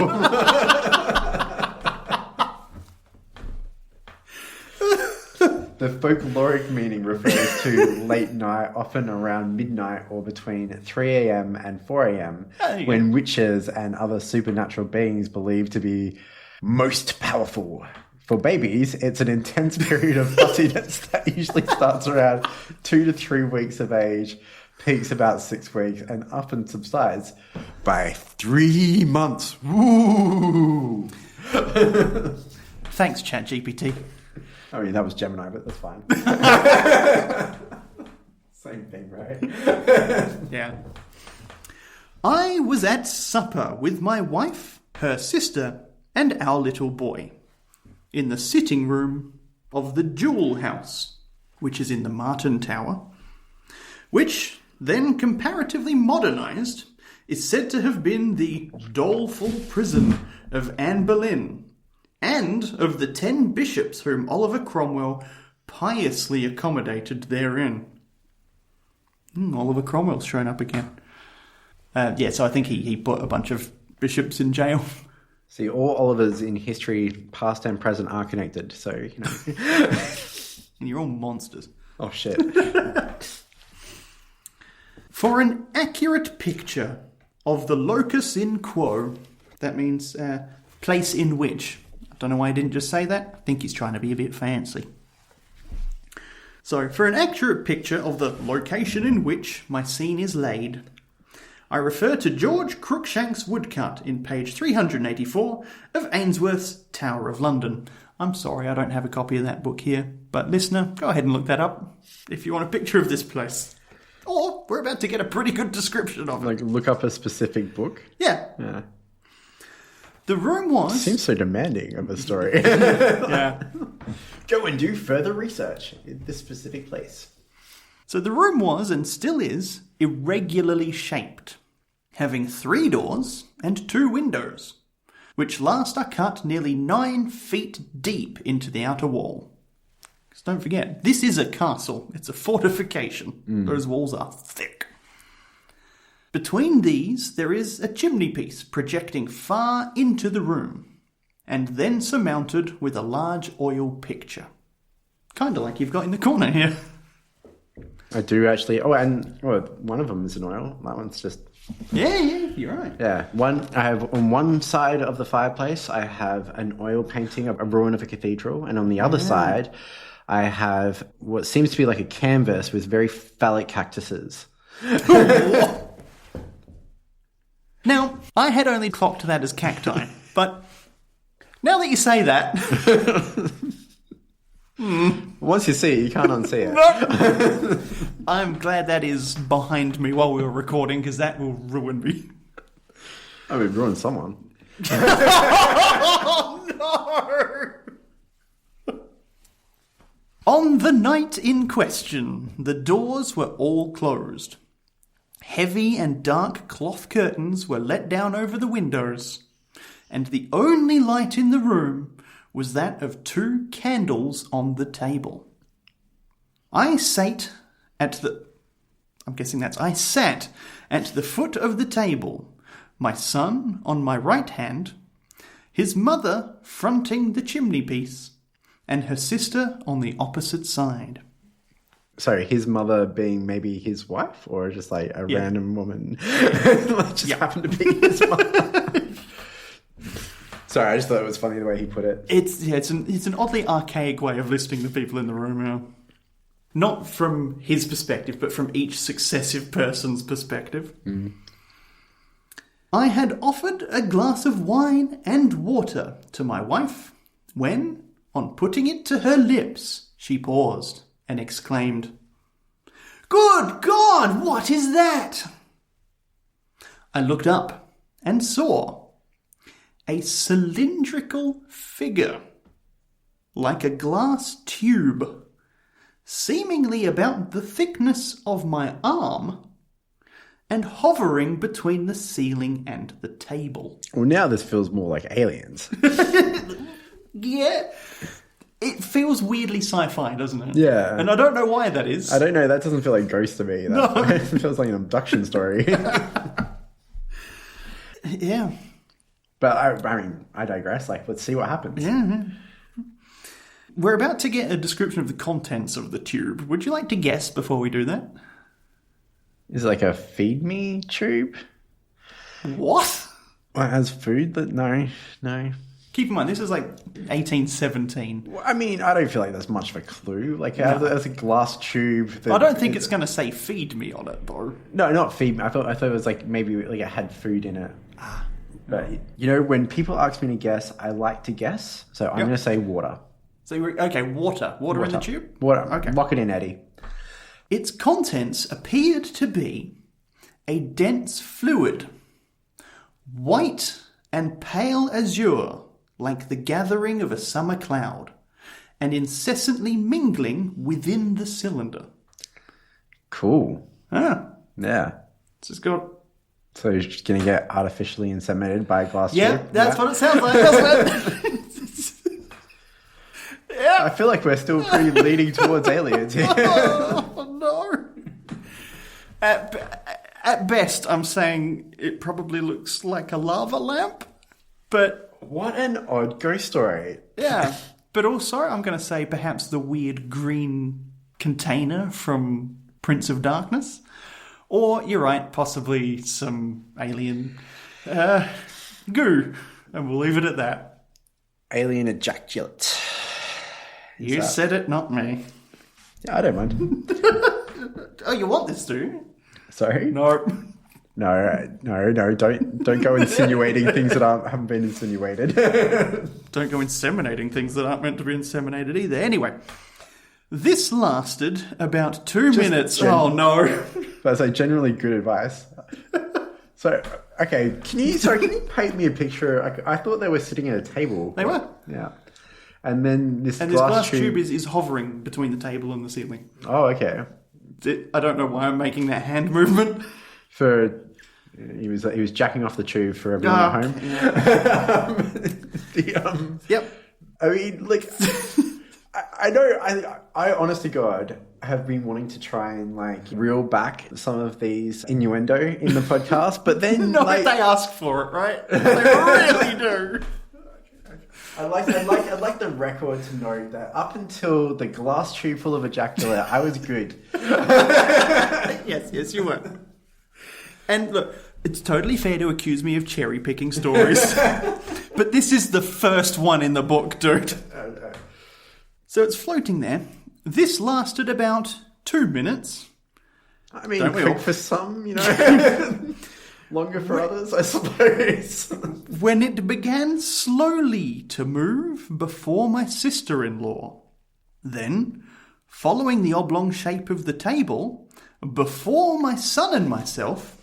The folkloric meaning refers to late night, often around midnight or between 3 a.m. and 4 a.m, when witches and other supernatural beings believed to be most powerful. For babies, it's an intense period of fussiness that usually starts around 2 to 3 weeks of age, peaks about 6 weeks, and often subsides by 3 months. Woo! Thanks, ChatGPT. I mean, that was Gemini, but that's fine. Same thing, right? Yeah. I was at supper with my wife, her sister, and our little boy in the sitting room of the Jewel House, which is in the Martin Tower, which, then comparatively modernised, is said to have been the doleful prison of Anne Boleyn, and of the 10 bishops whom Oliver Cromwell piously accommodated therein. Oliver Cromwell's shown up again. So I think he put a bunch of bishops in jail. See, all Olivers in history, past and present, are connected, so, you know. And you're all monsters. Oh, shit. For an accurate picture of the locus in quo, that means place in which. I don't know why I didn't just say that. I think he's trying to be a bit fancy. So, for an accurate picture of the location in which my scene is laid, I refer to George Cruikshank's woodcut in page 384 of Ainsworth's Tower of London. I'm sorry I don't have a copy of that book here, but listener, go ahead and look that up if you want a picture of this place. Or we're about to get a pretty good description of it. Like, look up a specific book? Yeah. The room was... Seems so demanding of a story. Yeah. Go and do further research in this specific place. So the room was, and still is, irregularly shaped, having 3 doors and 2 windows, which last are cut nearly 9 feet deep into the outer wall. Because don't forget, this is a castle. It's a fortification. Those walls are thick. Between these, there is a chimney piece projecting far into the room, and then surmounted with a large oil picture. Kind of like you've got in the corner here. I do actually. Oh, and one of them is an oil. That one's just... Yeah, you're right. Yeah. I have on one side of the fireplace, I have an oil painting of a ruin of a cathedral, and on the other side, I have what seems to be like a canvas with very phallic cactuses. Now, I had only clocked that as cacti, but now that you say that... Once you see it, you can't unsee it. I'm glad that is behind me while we were recording, because that will ruin me. I mean, ruin someone. Oh, no! On the night in question, the doors were all closed. Heavy and dark cloth curtains were let down over the windows, and the only light in the room was that of 2 candles on the table. I sat at the foot of the table, my son on my right hand, his mother fronting the chimney piece, and her sister on the opposite side. Sorry, his mother being maybe his wife, or just like a random woman happened to be his mother. Sorry, I just thought it was funny the way he put it. It's an oddly archaic way of listing the people in the room now. Not from his perspective, but from each successive person's perspective. I had offered a glass of wine and water to my wife when, on putting it to her lips, she paused and exclaimed, "Good God, what is that?" I looked up and saw a cylindrical figure, like a glass tube, seemingly about the thickness of my arm, and hovering between the ceiling and the table. Well, now this feels more like Aliens. Yeah. It feels weirdly sci-fi, doesn't it? Yeah. And I don't know why that is. I don't know. That doesn't feel like Ghost to me. It feels like an abduction story. Yeah. But I mean, I digress. Like, let's see what happens. Yeah. We're about to get a description of the contents of the tube. Would you like to guess before we do that? Is it like a feed me tube? What? Well, it has food? No. Keep in mind, this is like 1817. Well, I mean, I don't feel like there's much of a clue. Like, there's a glass tube. I don't think it's going to say feed me on it, though. No, not feed me. I thought it was like maybe like it had food in it. But, you know, when people ask me to guess, I like to guess. So I'm going to say water. So, okay, water. Water in the tube? Water. Okay. Lock it in, Eddie. Its contents appeared to be a dense fluid, white and pale azure, like the gathering of a summer cloud, and incessantly mingling within the cylinder. Cool. Ah. Yeah. It's just got... So you're just going to get artificially inseminated by a glass tube? Yeah, that's what it sounds like, doesn't it? Yeah. I feel like we're still pretty leaning towards aliens here. Oh, no. At best, I'm saying it probably looks like a lava lamp, but... What an odd ghost story. Yeah, but also I'm going to say perhaps the weird green container from Prince of Darkness. Or, you're right, possibly some alien goo. And we'll leave it at that. Alien ejaculate. You said it, not me. Yeah, I don't mind. Oh, you want this, do you? Sorry? No. No, don't go insinuating things that haven't been insinuated. Don't go inseminating things that aren't meant to be inseminated either. Anyway, this lasted about 2 minutes. Oh, no. That's like generally good advice. So, okay, can you paint me a picture? I thought they were sitting at a table. They were. Yeah. And then this glass tube is hovering between the table and the ceiling. Oh, okay. I don't know why I'm making that hand movement. He was jacking off the tube for everyone at home. Yeah. Yep. I mean, like, I know. I honest to God have been wanting to try and like reel back some of these innuendo in the podcast, but then no, they ask for it, right? They really do. I'd like the record to know that up until the glass tube full of ejaculate, I was good. Yes, you were. And look, it's totally fair to accuse me of cherry-picking stories. But this is the first one in the book, dude. Okay. So it's floating there. This lasted about 2 minutes. I mean, quick for some, you know. Longer for others, I suppose. When it began slowly to move before my sister-in-law. Then, following the oblong shape of the table, before my son and myself,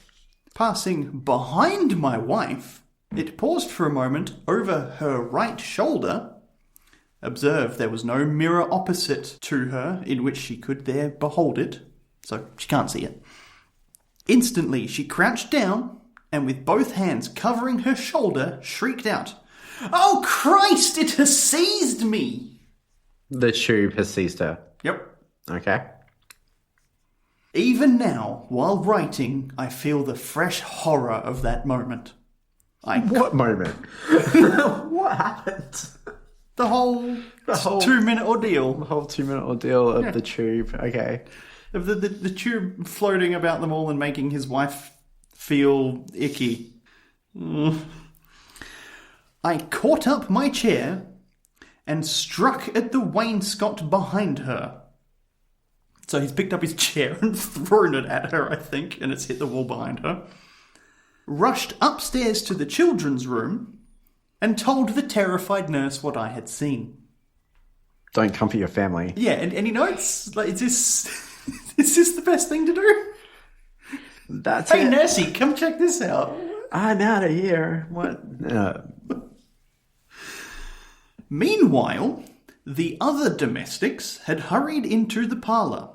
passing behind my wife, it paused for a moment over her right shoulder. Observe, there was no mirror opposite to her in which she could there behold it, so she can't see it. Instantly, she crouched down and with both hands covering her shoulder, shrieked out, "Oh Christ, it has seized me!" The tube has seized her. Yep. Okay. Even now, while writing, I feel the fresh horror of that moment. What moment? What happened? The whole 2 minute ordeal. The whole 2 minute ordeal of the tube. Okay. Of the tube floating about them all and making his wife feel icky. I caught up my chair and struck at the wainscot behind her. So he's picked up his chair and thrown it at her, I think, and it's hit the wall behind her. Rushed upstairs to the children's room and told the terrified nurse what I had seen. Don't comfort your family. Yeah, and you know, it's like, is this the best thing to do? That's Hey, it. Nursey, come check this out. I'm out of here. What? Meanwhile, the other domestics had hurried into the parlour,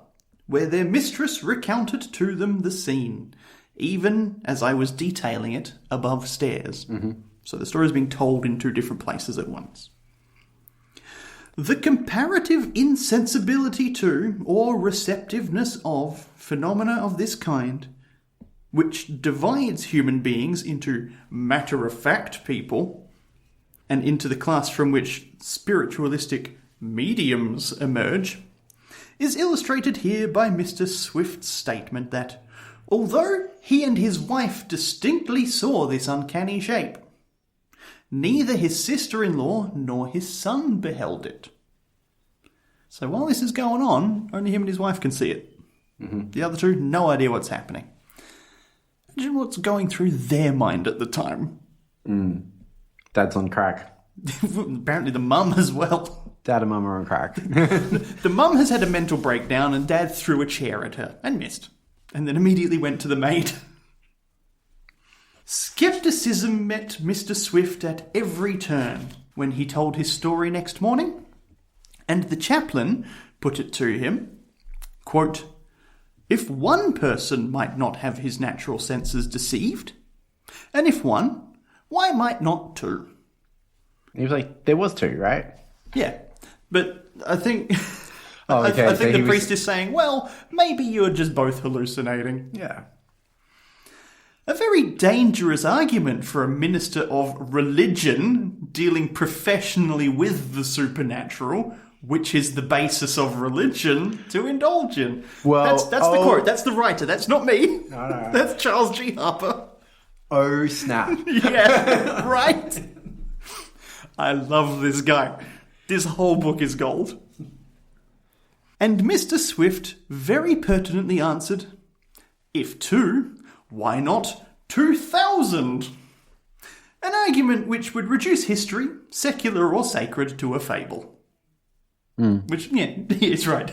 where their mistress recounted to them the scene, even as I was detailing it above stairs. So the story is being told in two different places at once. The comparative insensibility to, or receptiveness of, phenomena of this kind, which divides human beings into matter-of-fact people and into the class from which spiritualistic mediums emerge, is illustrated here by Mr. Swift's statement that, although he and his wife distinctly saw this uncanny shape, neither his sister-in-law nor his son beheld it. So while this is going on, only him and his wife can see it. The other two, no idea what's happening. Imagine what's going through their mind at the time. Dad's on crack. Apparently the mum as well. Dad and mum are on crack. The mum has had a mental breakdown and Dad threw a chair at her and missed. And then immediately went to the maid. Skepticism met Mr. Swift at every turn when he told his story next morning. And the chaplain put it to him, quote, if one person might not have his natural senses deceived, and if one, why might not two? He was like, there was two, right? Yeah, but I think... Oh, okay. I think the priest is saying, well, maybe you're just both hallucinating. Yeah. A very dangerous argument for a minister of religion dealing professionally with the supernatural, which is the basis of religion, to indulge in. Well, that's the quote. That's the writer. That's not me. No. That's Charles G. Harper. Oh, snap. Yeah, right? I love this guy. This whole book is gold. And Mr. Swift very pertinently answered, if two, why not 2,000? An argument which would reduce history, secular or sacred, to a fable. Which, yeah, it's right.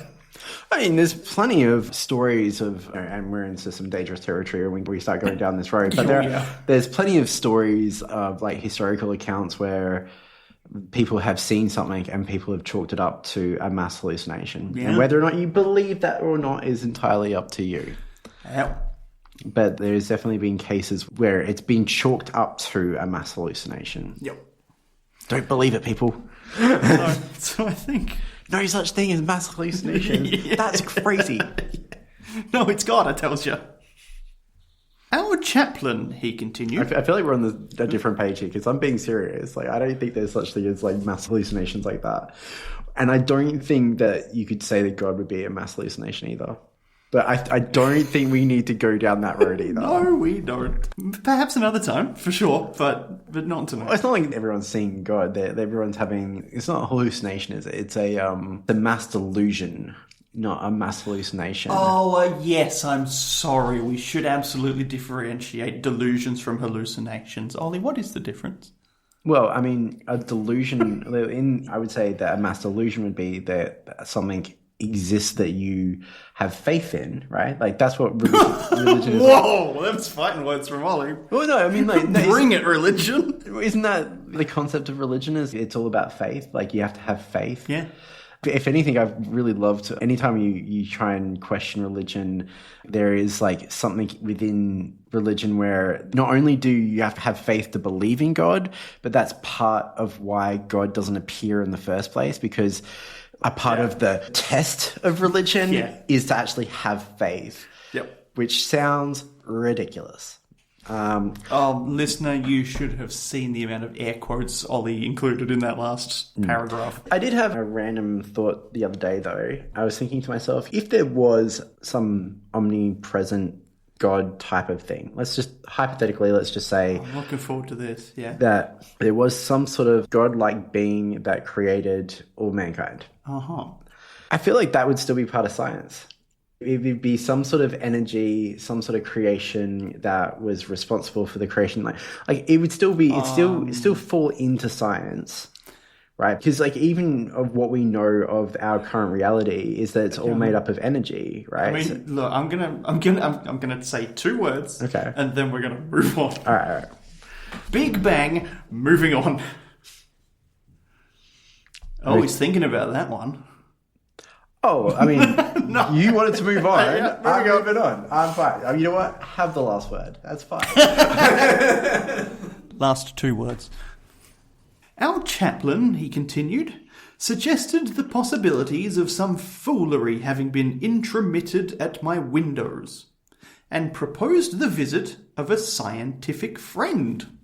I mean, there's plenty of stories of, and we're into some dangerous territory when we start going down this road, but there's plenty of stories of like historical accounts where people have seen something and people have chalked it up to a mass hallucination. Yeah. And whether or not you believe that or not is entirely up to you. Yeah. But there's definitely been cases where it's been chalked up to a mass hallucination. Yep. Don't believe it, people. So I think... No such thing as mass hallucination. Yeah. That's crazy. No, it's God, I tells you. Our chaplain, he continued... I feel like we're on a different page here because I'm being serious. Like, I don't think there's such thing as like mass hallucinations like that. And I don't think that you could say that God would be a mass hallucination either. But I don't think we need to go down that road either. No, we don't. Perhaps another time, for sure, but not tonight. Well, it's not like everyone's seeing God. Everyone's having... It's not a hallucination, is it? It's a mass delusion, not a mass hallucination. Oh, yes, I'm sorry. We should absolutely differentiate delusions from hallucinations. Ollie, what is the difference? Well, I mean, a delusion... I would say that a mass delusion would be that something exists that you have faith in, right? Like that's what religion is. Whoa, that's fighting words from Ollie. Well, no, I mean, like, bring it, religion. Isn't that the concept of religion? Is it's all about faith? Like you have to have faith. Yeah. If anything, I've really loved anytime you try and question religion, there is like something within religion where not only do you have to have faith to believe in God, but that's part of why God doesn't appear in the first place, because a part of the test of religion is to actually have faith. Yep. Which sounds ridiculous. Listener, you should have seen the amount of air quotes Ollie included in that last paragraph. I did have a random thought the other day, though. I was thinking to myself, if there was some omnipresent God type of thing, let's just say... I'm looking forward to this, yeah. That there was some sort of God-like being that created all mankind. Uh-huh. I feel like that would still be part of science. It would be some sort of energy, some sort of creation that was responsible for the creation. Like it would still be, it still fall into science, right? Because like even of what we know of our current reality is that it's all made up of energy, right? I mean, look, I'm gonna say two words, okay, and then we're gonna move on. All right. Big Bang. Moving on. Oh, he's thinking about that one. Oh, I mean, you wanted to move on. Yeah, I'm moving on. I'm fine. You know what? Have the last word. That's fine. Last 2 words. Our chaplain, he continued, suggested the possibilities of some foolery having been intromitted at my windows, and proposed the visit of a scientific friend.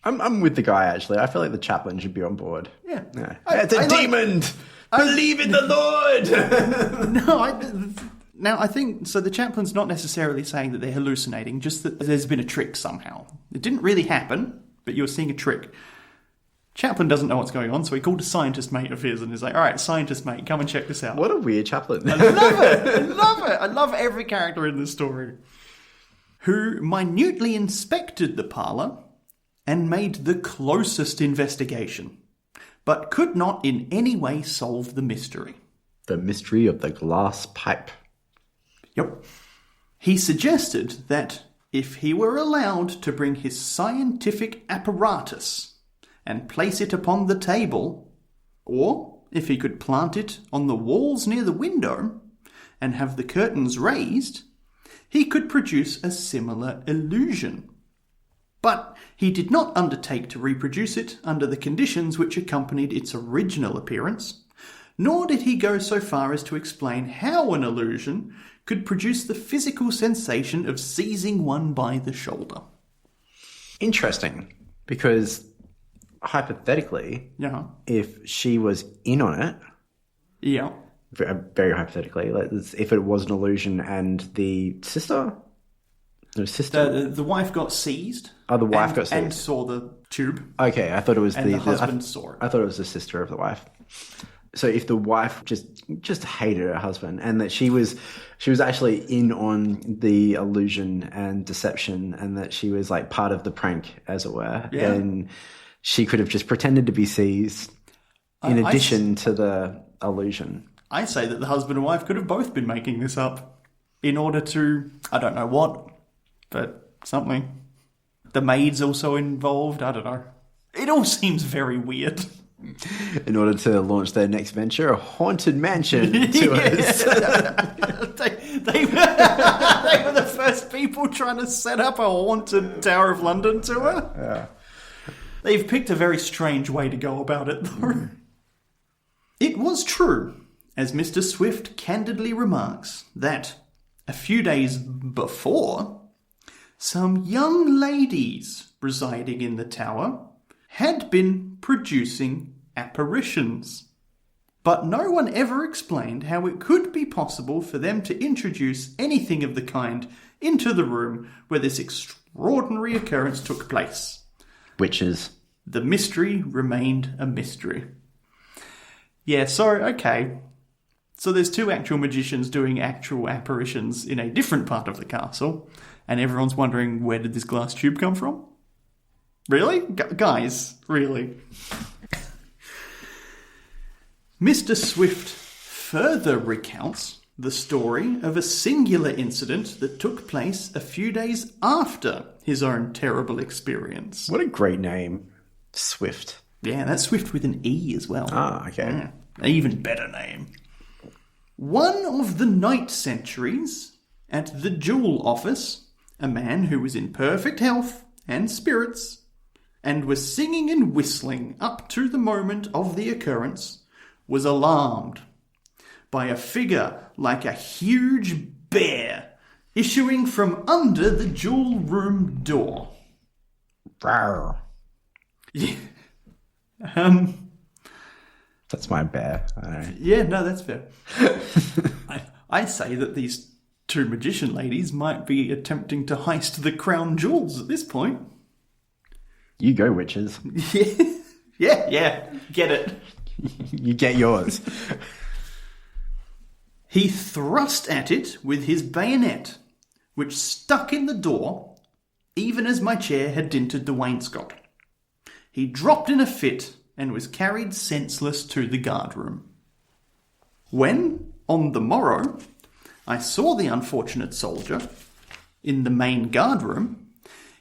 I'm with the guy, actually. I feel like the chaplain should be on board. Yeah. It's a demon! Believe in the Lord! Now, I think, so the chaplain's not necessarily saying that they're hallucinating, just that there's been a trick somehow. It didn't really happen, but you're seeing a trick. Chaplain doesn't know what's going on, so he called a scientist mate of his and is like, all right, scientist mate, come and check this out. What a weird chaplain. I love it! I love it! I love every character in this story. Who minutely inspected the parlour and made the closest investigation, but could not in any way solve the mystery. The mystery of the glass pipe. Yep. He suggested that if he were allowed to bring his scientific apparatus and place it upon the table, or if he could plant it on the walls near the window and have the curtains raised, he could produce a similar illusion. But he did not undertake to reproduce it under the conditions which accompanied its original appearance, nor did he go so far as to explain how an illusion could produce the physical sensation of seizing one by the shoulder. Interesting, because hypothetically, if she was in on it, very hypothetically, if it was an illusion and the sister... The wife got seized. Oh, the wife got seized. And saw the tube. Okay, I thought it was the husband saw it. I thought it was the sister of the wife. So if the wife just hated her husband and that she was actually in on the illusion and deception and that she was like part of the prank, as it were, then she could have just pretended to be seized in addition to the illusion. I say that the husband and wife could have both been making this up in order to, I don't know what, but something. The maid's also involved, I don't know. It all seems very weird. In order to launch their next venture, a haunted mansion to us. They were the first people trying to set up a haunted Tower of London tour. Yeah. They've picked a very strange way to go about it, though. It was true, as Mr. Swift candidly remarks, that a few days before, some young ladies residing in the tower had been producing apparitions. But no one ever explained how it could be possible for them to introduce anything of the kind into the room where this extraordinary occurrence took place. Witches. The mystery remained a mystery. Yeah, so, okay. So there's 2 actual magicians doing actual apparitions in a different part of the castle, and everyone's wondering, where did this glass tube come from? Really? Guys, really? Mr. Swift further recounts the story of a singular incident that took place a few days after his own terrible experience. What a great name. Swift. Yeah, that's Swift with an E as well. Ah, okay. Yeah, an even better name. One of the night sentries at the jewel office, a man who was in perfect health and spirits, and was singing and whistling up to the moment of the occurrence, was alarmed by a figure like a huge bear issuing from under the jewel room door. Rawr. Yeah. That's my bear. Yeah, no, that's fair. I say that these 2 magician ladies might be attempting to heist the crown jewels at this point. You go, witches. Yeah, get it. You get yours. He thrust at it with his bayonet, which stuck in the door, even as my chair had dinted the wainscot. He dropped in a fit and was carried senseless to the guardroom. When, on the morrow, I saw the unfortunate soldier in the main guardroom,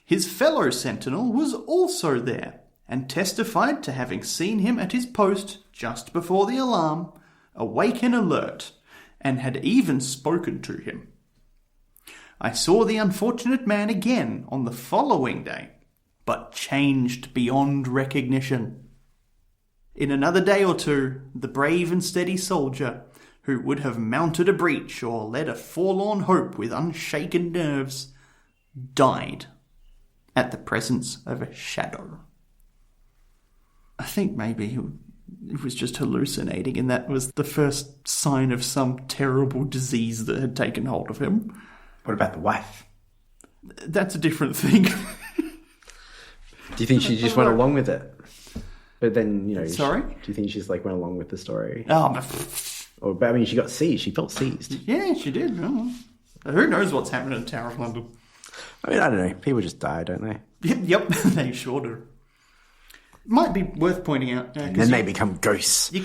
his fellow sentinel was also there, and testified to having seen him at his post just before the alarm, awake and alert, and had even spoken to him. I saw the unfortunate man again on the following day, but changed beyond recognition. In another day or two, the brave and steady soldier, who would have mounted a breach or led a forlorn hope with unshaken nerves, died at the presence of a shadow. I think maybe he was just hallucinating, and that was the first sign of some terrible disease that had taken hold of him. What about the wife? That's a different thing. Do you think she just went along with it? But then, Sorry? Do you think she just went along with the story? But I mean, she got seized. She felt seized. Yeah, she did. Oh. Who knows what's happening in the Tower of London? I mean, I don't know. People just die, don't they? Yep, they sure do. Might be worth pointing out. And then they become ghosts. You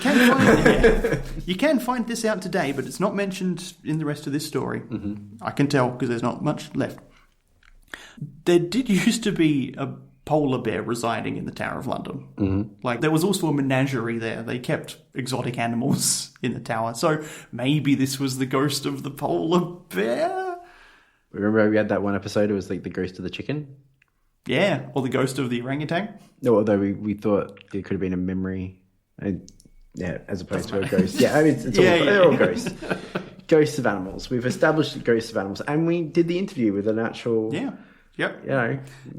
can find this out today, but it's not mentioned in the rest of this story. Mm-hmm. I can tell because there's not much left. There did used to be a polar bear residing in the Tower of London. Mm-hmm. There was also a menagerie there. They kept exotic animals in the tower. So maybe this was the ghost of the polar bear? Remember we had that one episode, it was the ghost of the chicken? Yeah, or the ghost of the orangutan. No, although we thought it could have been a memory, as opposed to a ghost. Yeah, I mean, they're all ghosts. Ghosts of animals. We've established ghosts of animals, and we did the interview with an actual. Yeah. Yep.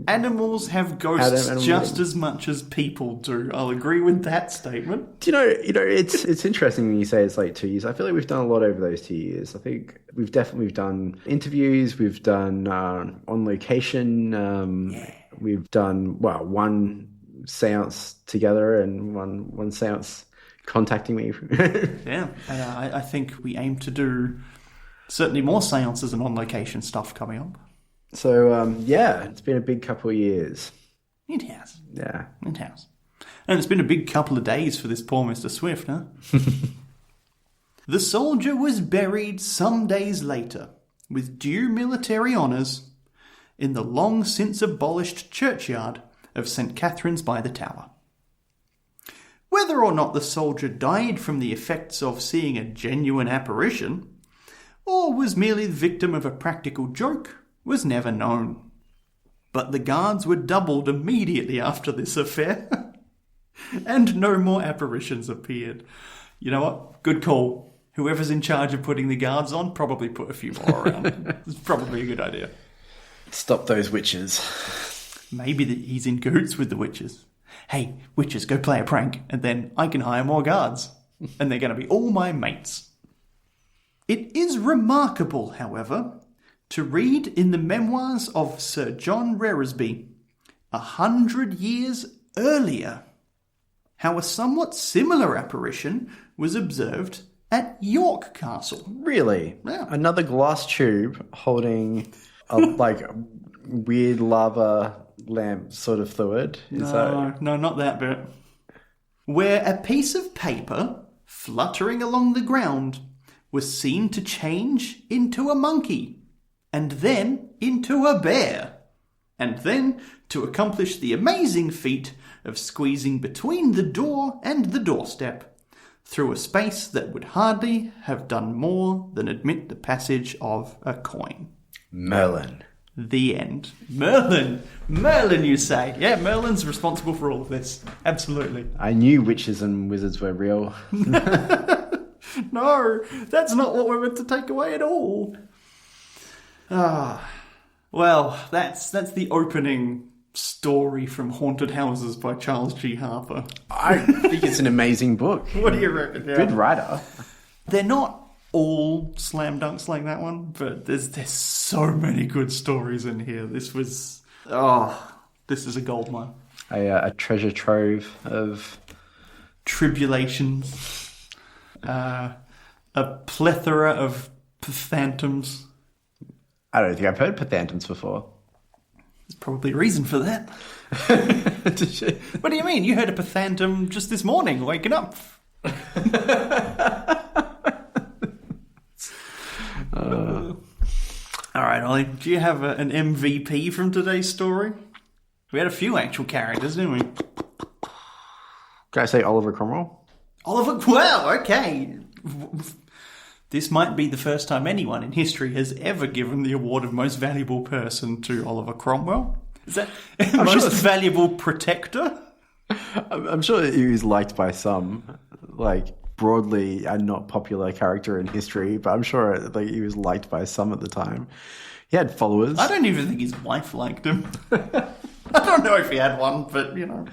Animals have ghosts just as much as people do. I'll agree with that statement. Do you know, it's interesting when you say it's 2 years. I feel like we've done a lot over those 2 years. I think we've done interviews, we've done on location, we've done one seance together and one seance contacting me. Yeah, and I think we aim to do certainly more seances and on location stuff coming up. So, it's been a big couple of years. It has. Yeah. It has. And it's been a big couple of days for this poor Mr. Swift, huh? The soldier was buried some days later, with due military honours, in the long since abolished churchyard of St. Catherine's by the Tower. Whether or not the soldier died from the effects of seeing a genuine apparition, or was merely the victim of a practical joke, was never known. But the guards were doubled immediately after this affair, and no more apparitions appeared. You know what? Good call. Whoever's in charge of putting the guards on probably put a few more around. It's probably a good idea. Stop those witches. Maybe he's in cahoots with the witches. Hey, witches, go play a prank, and then I can hire more guards. And they're going to be all my mates. It is remarkable, however, to read in the memoirs of Sir John Reresby, 100 years earlier, how a somewhat similar apparition was observed at York Castle. Really? Yeah. Another glass tube holding a weird lava lamp sort of fluid? No, not that bit. Where a piece of paper, fluttering along the ground, was seen to change into a monkey, and then into a bear, and then to accomplish the amazing feat of squeezing between the door and the doorstep, through a space that would hardly have done more than admit the passage of a coin. Merlin. The end. Merlin, you say? Yeah, Merlin's responsible for all of this. Absolutely. I knew witches and wizards were real. No, that's not what we're meant to take away at all. Well, that's the opening story from Haunted Houses by Charles G. Harper. I think it's an amazing book. What do you reckon? Yeah. Good writer. They're not all slam dunks like that one, but there's so many good stories in here. This is a goldmine. A treasure trove of tribulations, a plethora of phantoms. I don't think I've heard Pathantons before. There's probably a reason for that. What do you mean? You heard a Pathantum just this morning, waking up. All right, Ollie, do you have an MVP from today's story? We had a few actual characters, didn't we? Can I say Oliver Cromwell? Well, okay. This might be the first time anyone in history has ever given the award of most valuable person to Oliver Cromwell. Is that most valuable protector? I'm sure he was liked by some, like broadly a not popular character in history, but I'm sure like he was liked by some at the time. He had followers. I don't even think his wife liked him. I don't know if he had one, but you know.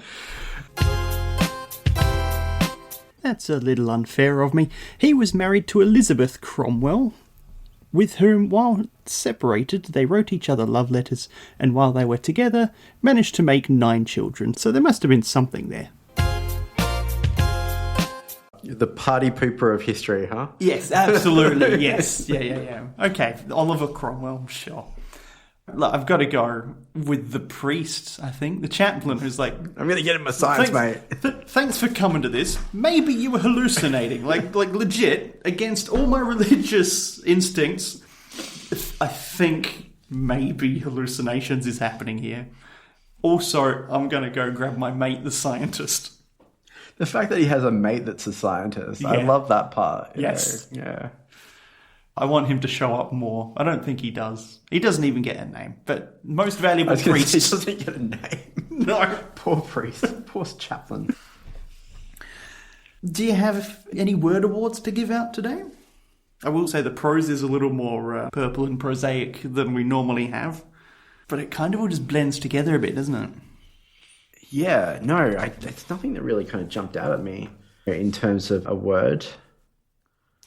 That's a little unfair of me. He was married to Elizabeth Cromwell, with whom, while separated, they wrote each other love letters, and while they were together, managed to make 9 children. So there must have been something there. The party pooper of history, huh? Yes, absolutely, yes. Yeah. Okay, Oliver Cromwell, sure. Look, I've got to go with the priest, I think, the chaplain, who's like... I'm going to get him a science, mate. Thanks for coming to this. Maybe you were hallucinating, like legit, against all my religious instincts. I think maybe hallucinations is happening here. Also, I'm going to go grab my mate, the scientist. The fact that he has a mate that's a scientist, yeah. I love that part. Yes. Yeah. I want him to show up more. I don't think he does. He doesn't even get a name. But most valuable priest... He doesn't get a name. No. Poor priest. Poor chaplain. Do you have any word awards to give out today? I will say the prose is a little more purple and prosaic than we normally have. But it kind of all just blends together a bit, doesn't it? Yeah, no, it's nothing that really kind of jumped out at me in terms of a word.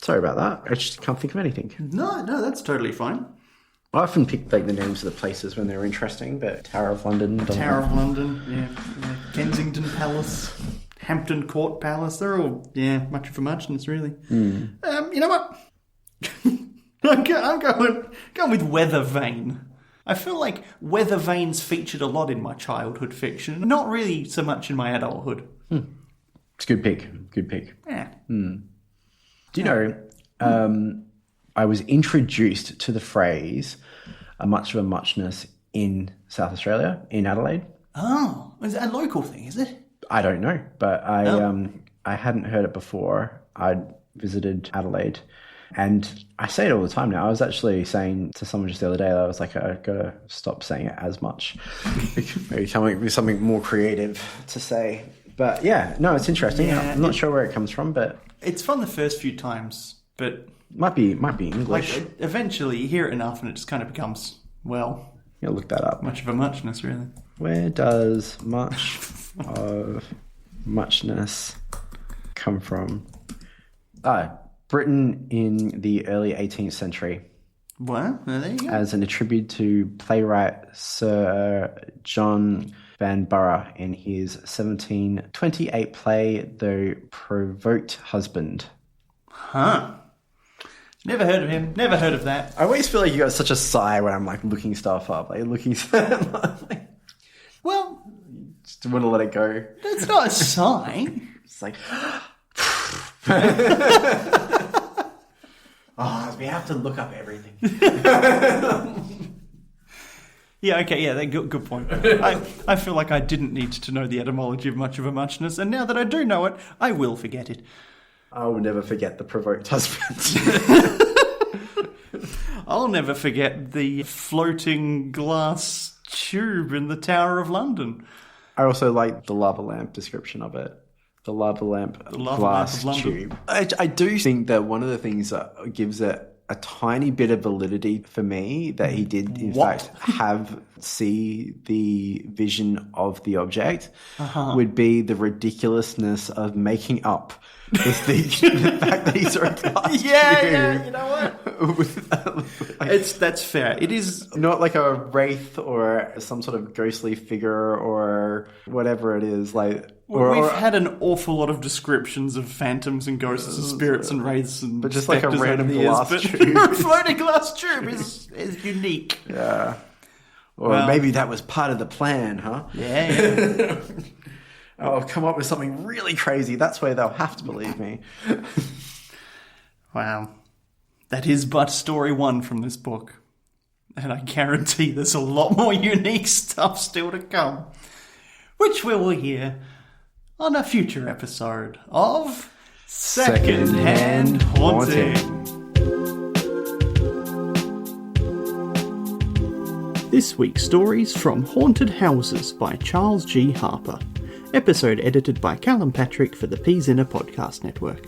Sorry about that. I just can't think of anything. No, that's totally fine. I often pick like the names of the places when they're interesting, but Tower of London. Yeah. Kensington Palace, Hampton Court Palace. They're all, much of a muchness, really. You know what? I'm going with Weather Vane. I feel like weather vanes featured a lot in my childhood fiction, not really so much in my adulthood. It's a good pick. Good pick. Yeah. Do you know, I was introduced to the phrase "a much of a muchness" in South Australia, in Adelaide. Oh, is that a local thing, is it? I don't know, but I hadn't heard it before. I'd visited Adelaide. And I say it all the time now. I was actually saying to someone just the other day that I was like, I've got to stop saying it as much. Maybe coming with something more creative to say. But yeah, no, it's interesting. Yeah, I'm not sure where it comes from, but... It's fun the first few times, but... Might be English. Like, eventually you hear it enough and it just kind of becomes, well... You'll look that up. Much of a muchness, really. Where does much of muchness come from? Britain in the early 18th century. Well, there you go. As an attribute to playwright Sir John Vanbrugh in his 1728 play, The Provoked Husband. Huh. Never heard of him. Never heard of that. I always feel like you got such a sigh when I'm like looking stuff up. Like looking like, well, just want to let it go. It's not a sigh. It's like... we have to look up everything. Good point. I feel like I didn't need to know the etymology of much of a muchness, and now that I do know it, I will forget it. I will never forget the provoked husband. I'll never forget the floating glass tube in the Tower of London. I also like the lava lamp description of it. The lava lamp glass tube. I do think that one of the things that gives it a tiny bit of validity for me that he did in fact see the vision of the object would be the ridiculousness of making up the fact that he saw a glass tube. Yeah, you know what? That's fair. It is not like a wraith or some sort of ghostly figure or whatever it is. We've had an awful lot of descriptions of phantoms and ghosts and spirits and wraiths and but just like a random glass tube. A floating glass tube is unique. Yeah. Or maybe that was part of the plan, huh? Yeah. I'll come up with something really crazy. That's where they'll have to believe me. Wow. That is but story 1 from this book. And I guarantee there's a lot more unique stuff still to come. Which we will hear on a future episode of Second-hand haunting. This week's stories from Haunted Houses by Charles G. Harper. Episode edited by Callum Patrick for the Peas in a Podcast Network.